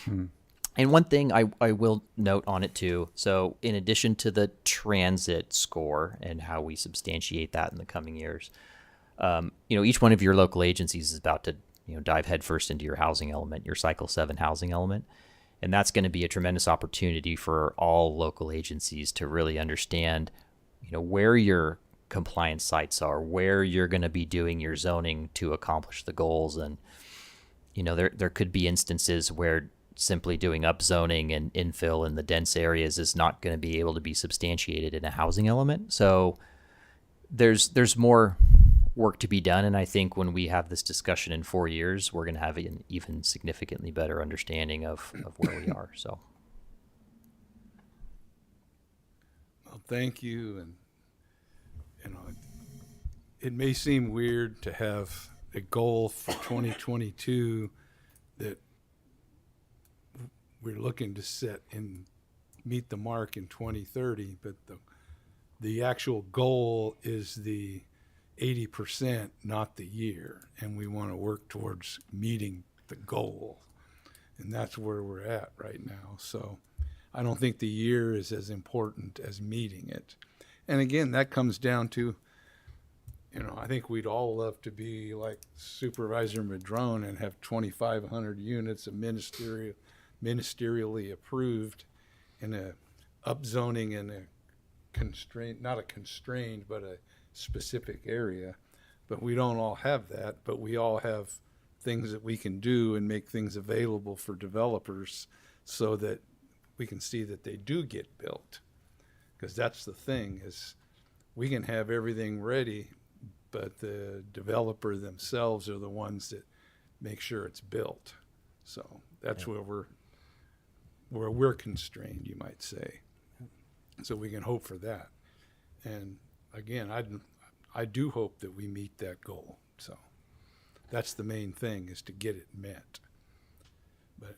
And one thing I will note on it too. So in addition to the transit score and how we substantiate that in the coming years, each one of your local agencies is about to dive headfirst into your housing element, your Cycle 7 housing element. And that's going to be a tremendous opportunity for all local agencies to really understand, where your compliance sites are, where you're going to be doing your zoning to accomplish the goals. And, there could be instances where simply doing upzoning and infill in the dense areas is not going to be able to be substantiated in a housing element. So there's more work to be done. And I think when we have this discussion in 4 years, we're going to have an even significantly better understanding of where we are. So. Well, thank you. And, it may seem weird to have a goal for 2022 that we're looking to set in meet the mark in 2030, but the actual goal is the 80%, not the year, and we want to work towards meeting the goal, and that's where we're at right now. So I don't think the year is as important as meeting it. And again, that comes down to, I think we'd all love to be like Supervisor Madrone and have 2,500 units of ministerially approved in a upzoning in a constrained, not a constrained, but a specific area. But we don't all have that, but we all have things that we can do and make things available for developers so that we can see that they do get built. Because that's the thing, is we can have everything ready, but the developer themselves are the ones that make sure it's built. So that's where we're constrained, you might say. So we can hope for that. And again, I do hope that we meet that goal. So that's the main thing, is to get it met. But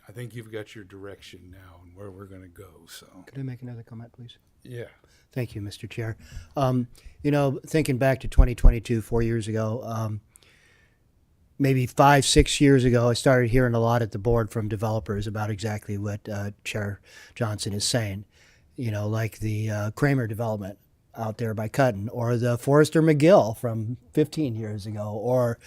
I think you've got your direction now and where we're going to go. So Could I make another comment, please? yeah. Thank you, Mr. Chair. Thinking back to 2022, 4 years ago, maybe 5, 6 years ago, I started hearing a lot at the board from developers about exactly what Chair Johnson is saying. Like the Kramer development out there by Cutton, or the Forrester McGill from 15 years ago, or,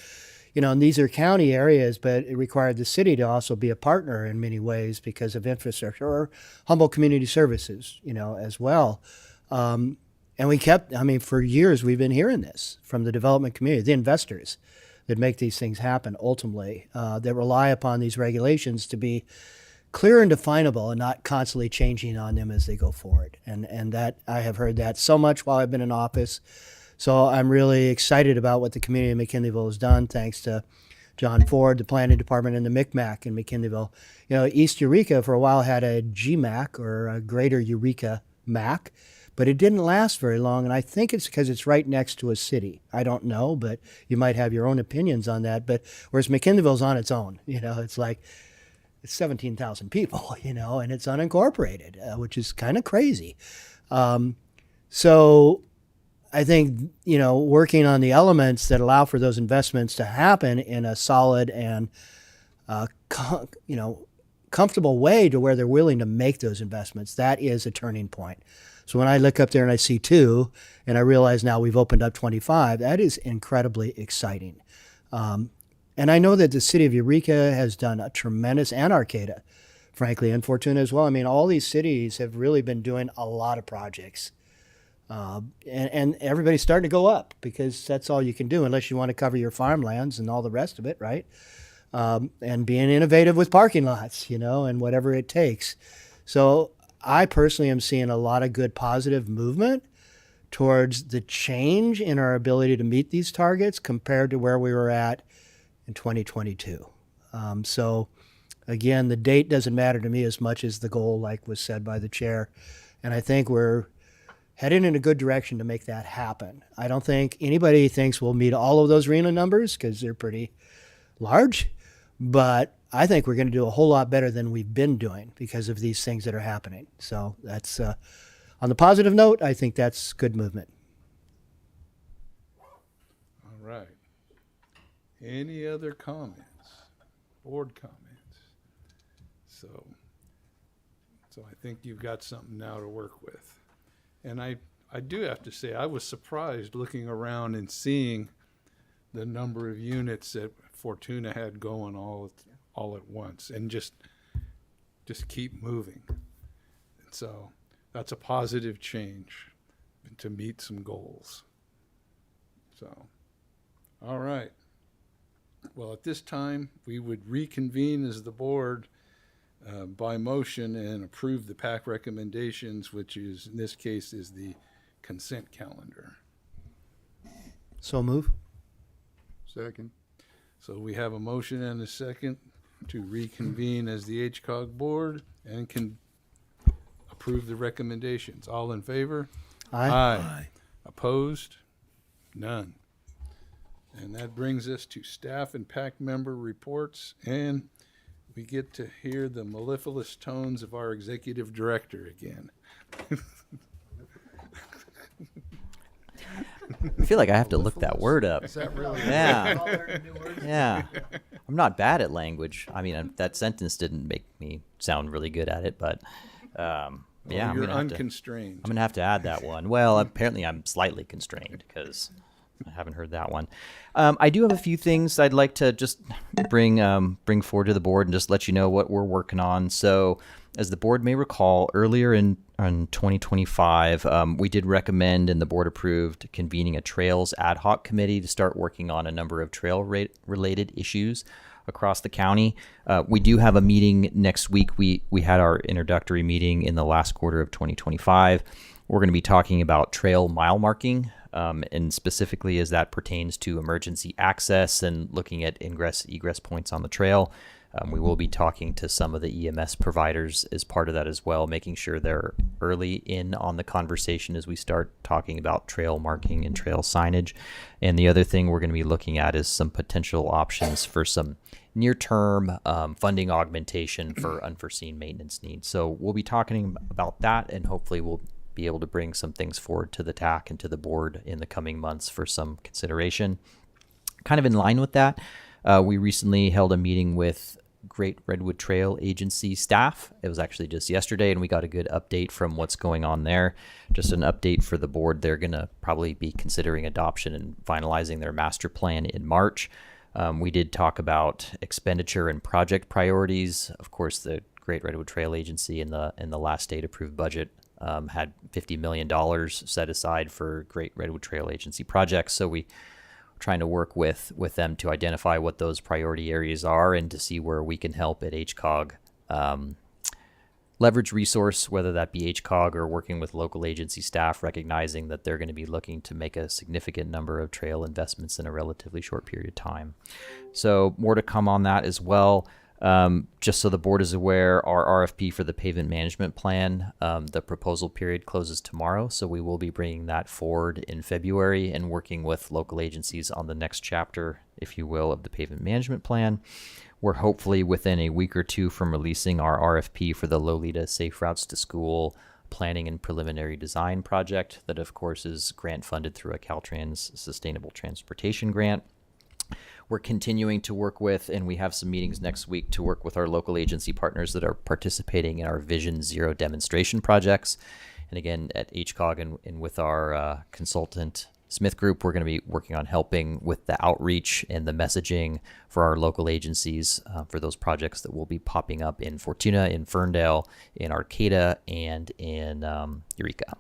and these are county areas, but it required the city to also be a partner in many ways because of infrastructure, or Humboldt Community Services, as well. And we kept, for years we've been hearing this from the development community, the investors that make these things happen ultimately, that rely upon these regulations to be clear and definable and not constantly changing on them as they go forward. And that I have heard that so much while I've been in office. So I'm really excited about what the community of McKinleyville has done, thanks to John Ford, the planning department, and the MCMAC in McKinleyville. East Eureka for a while had a GMAC, or a Greater Eureka MAC, but it didn't last very long, and I think it's because it's right next to a city. I don't know, but you might have your own opinions on that. But whereas McKinleyville's on its own, it's like it's 17,000 people, and it's unincorporated, which is kind of crazy. So I think, working on the elements that allow for those investments to happen in a solid and, comfortable way to where they're willing to make those investments, that is a turning point. So when I look up there and I see 2, and I realize now we've opened up 25, that is incredibly exciting. And I know that the city of Eureka has done a tremendous, and Arcata, frankly, and Fortuna as well. All these cities have really been doing a lot of projects. And everybody's starting to go up, because that's all you can do unless you want to cover your farmlands and all the rest of it, right? And being innovative with parking lots, and whatever it takes. So I personally am seeing a lot of good positive movement towards the change in our ability to meet these targets compared to where we were at in 2022. So again, the date doesn't matter to me as much as the goal, like was said by the chair. And I think we're heading in a good direction to make that happen. I don't think anybody thinks we'll meet all of those RENA numbers, because they're pretty large, but I think we're going to do a whole lot better than we've been doing because of these things that are happening. So that's, on the positive note, I think that's good movement. All right. Any other comments? Board comments? So I think you've got something now to work with. And I do have to say, I was surprised looking around and seeing the number of units that Fortuna had going all at once, and just keep moving. And so that's a positive change to meet some goals. So, all right. Well, at this time, we would reconvene as the board by motion and approve the PAC recommendations, which is, in this case, is the consent calendar. So move. Second. So we have a motion and a second to reconvene as the HCOG board and can approve the recommendations. All in favor? Aye. Aye. Opposed? None. And that brings us to staff and PAC member reports. And we get to hear the mellifluous tones of our executive director again. I feel like I have to look that word up. Is that really? Yeah. Yeah. I'm not bad at language. I mean, that sentence didn't make me sound really good at it, but yeah, I'm You're gonna have to, unconstrained. I'm gonna have to add that one. Well, apparently I'm slightly constrained because I haven't heard that one. I do have a few things I'd like to just bring forward to the board and just let you know what we're working on. So, as the board may recall, earlier in 2025, we did recommend and the board approved convening a trails ad hoc committee to start working on a number of trail-related issues across the county. We do have a meeting next week. We had our introductory meeting in the last quarter of 2025. We're going to be talking about trail mile marking, and specifically as that pertains to emergency access and looking at ingress egress points on the trail. We will be talking to some of the EMS providers as part of that as well, making sure they're early in on the conversation as we start talking about trail marking and trail signage. And the other thing we're going to be looking at is some potential options for some near-term funding augmentation for unforeseen maintenance needs. So we'll be talking about that, and hopefully we'll be able to bring some things forward to the TAC and to the board in the coming months for some consideration. Kind of in line with that, we recently held a meeting with Great Redwood Trail Agency staff. It was actually just yesterday, and we got a good update from what's going on there. Just an update for the board. They're going to probably be considering adoption and finalizing their master plan in March. We did talk about expenditure and project priorities. Of course, the Great Redwood Trail Agency in the last state approved budget had $50 million set aside for Great Redwood Trail Agency projects. So we trying to work with them to identify what those priority areas are and to see where we can help at HCOG leverage resource, whether that be HCOG or working with local agency staff, recognizing that they're going to be looking to make a significant number of trail investments in a relatively short period of time. So more to come on that as well. Just so the board is aware, our RFP for the pavement management plan, the proposal period closes tomorrow. So we will be bringing that forward in February and working with local agencies on the next chapter, if you will, of the pavement management plan. We're hopefully within a week or two from releasing our RFP for the Lolita Safe Routes to School planning and preliminary design project that, of course, is grant funded through a Caltrans Sustainable Transportation Grant. We're continuing to work with, and we have some meetings next week to work with our local agency partners that are participating in our Vision Zero demonstration projects. And again, at HCOG and with our consultant Smith Group, we're going to be working on helping with the outreach and the messaging for our local agencies for those projects that will be popping up in Fortuna, in Ferndale, in Arcata, and in Eureka.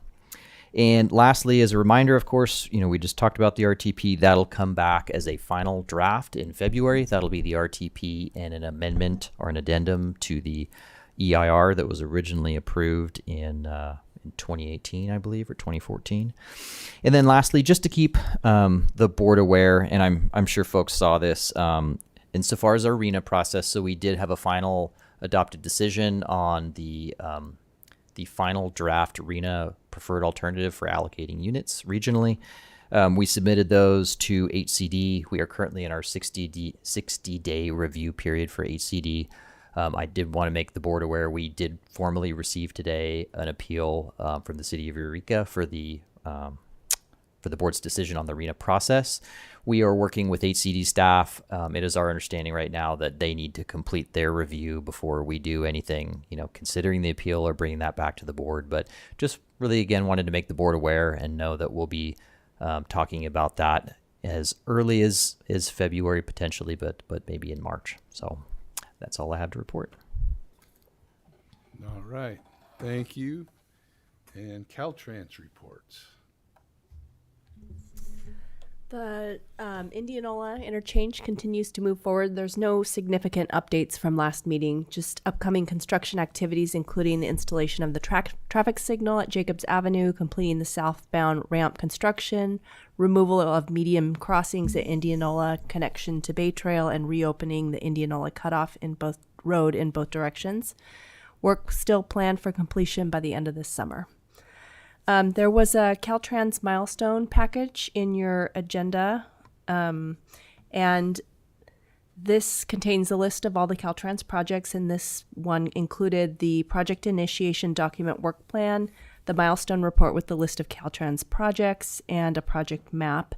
And lastly, as a reminder, of course, we just talked about the RTP. That'll come back as a final draft in February. That'll be the RTP and an amendment or an addendum to the EIR that was originally approved in 2018, I believe, or 2014. And then lastly, just to keep the board aware, and I'm sure folks saw this, insofar as our RENA process, so we did have a final adopted decision on the final draft RENA preferred alternative for allocating units regionally. We submitted those to HCD. We are currently in our 60-day review period for HCD. I did want to make the board aware we did formally receive today an appeal from the city of Eureka for the board's decision on the RENA process. We are working with HCD staff. It is our understanding right now that they need to complete their review before we do anything, considering the appeal or bringing that back to the board. But just really, again, wanted to make the board aware and know that we'll be talking about that as early as February potentially, but maybe in March. So that's all I have to report. All right. Thank you. And Caltrans reports. The Indianola interchange continues to move forward. There's no significant updates from last meeting, just upcoming construction activities, including the installation of the traffic signal at Jacobs Avenue, completing the southbound ramp construction, removal of medium crossings at Indianola, connection to Bay Trail, and reopening the Indianola cutoff in both directions. Work still planned for completion by the end of this summer. There was a Caltrans milestone package in your agenda, and This contains a list of all the Caltrans projects, and this one included the project initiation document work plan, the milestone report with the list of Caltrans projects, and a project map.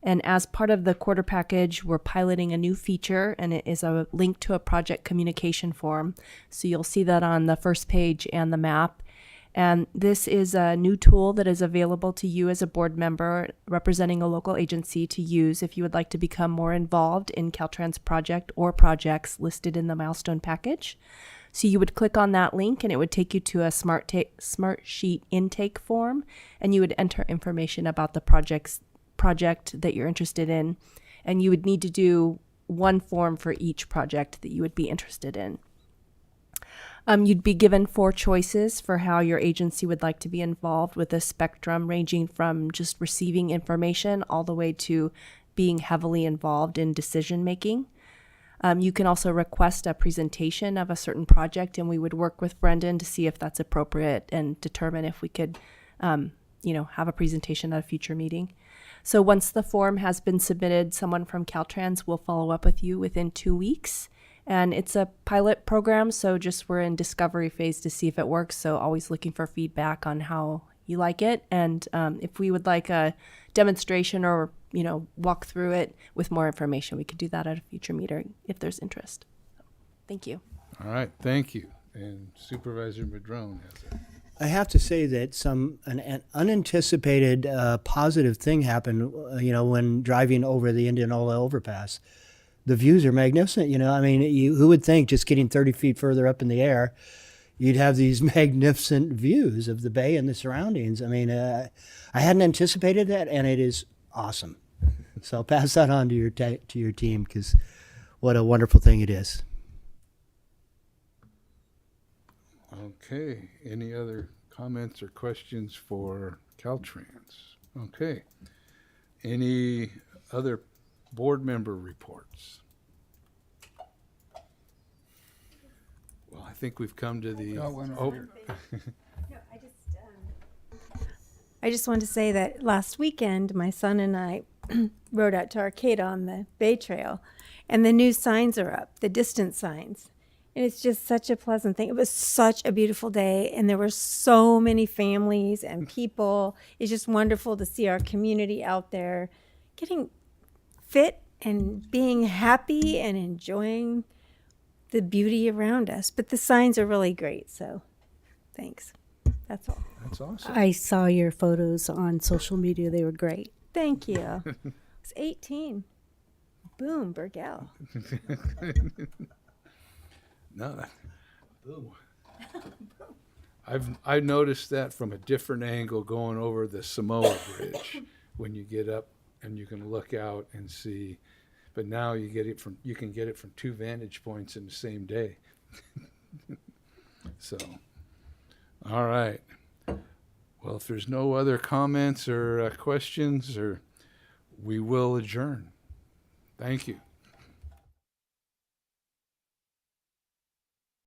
And as part of the quarter package, we're piloting a new feature, and it is a link to a project communication form. So you'll see that on the first page and the map. And this is a new tool that is available to you as a board member representing a local agency to use if you would like to become more involved in Caltrans project or projects listed in the milestone package. So you would click on that link and it would take you to a smart sheet intake form, and you would enter information about the project that you're interested in. And you would need to do one form for each project that you would be interested in. You'd be given 4 choices for how your agency would like to be involved, with a spectrum ranging from just receiving information all the way to being heavily involved in decision making. You can also request a presentation of a certain project, and we would work with Brendan to see if that's appropriate and determine if we could, have a presentation at a future meeting. So once the form has been submitted, someone from Caltrans will follow up with you within 2 weeks. And it's a pilot program, so just we're in discovery phase to see if it works. So always looking for feedback on how you like it. And if we would like a demonstration or, walk through it with more information, we could do that at a future meeting if there's interest. Thank you. All right, thank you. And Supervisor Madrone has it. I have to say that an unanticipated positive thing happened, when driving over the Indianola overpass. The views are magnificent, who would think just getting 30 feet further up in the air, you'd have these magnificent views of the bay and the surroundings. I hadn't anticipated that, and it is awesome. So I'll pass that on to your team, because what a wonderful thing it is. Okay, any other comments or questions for Caltrans? Okay, any other board member reports? Well, I think we've come to the... I just wanted to say that last weekend, my son and I rode out to Arcata on the Bay Trail, and the new signs are up, the distance signs. And it's just such a pleasant thing. It was such a beautiful day, and there were so many families and people. It's just wonderful to see our community out there getting fit and being happy and enjoying the beauty around us. But the signs are really great, so thanks. That's all. That's awesome. I saw your photos on social media. They were great. Thank you. I was 18. Boom, Burgell. No, I've noticed that from a different angle going over the Samoa Bridge when you get up and you can look out and see. But now you can get it from 2 vantage points in the same day. So, all right. Well, if there's no other comments or questions, we will adjourn. Thank you.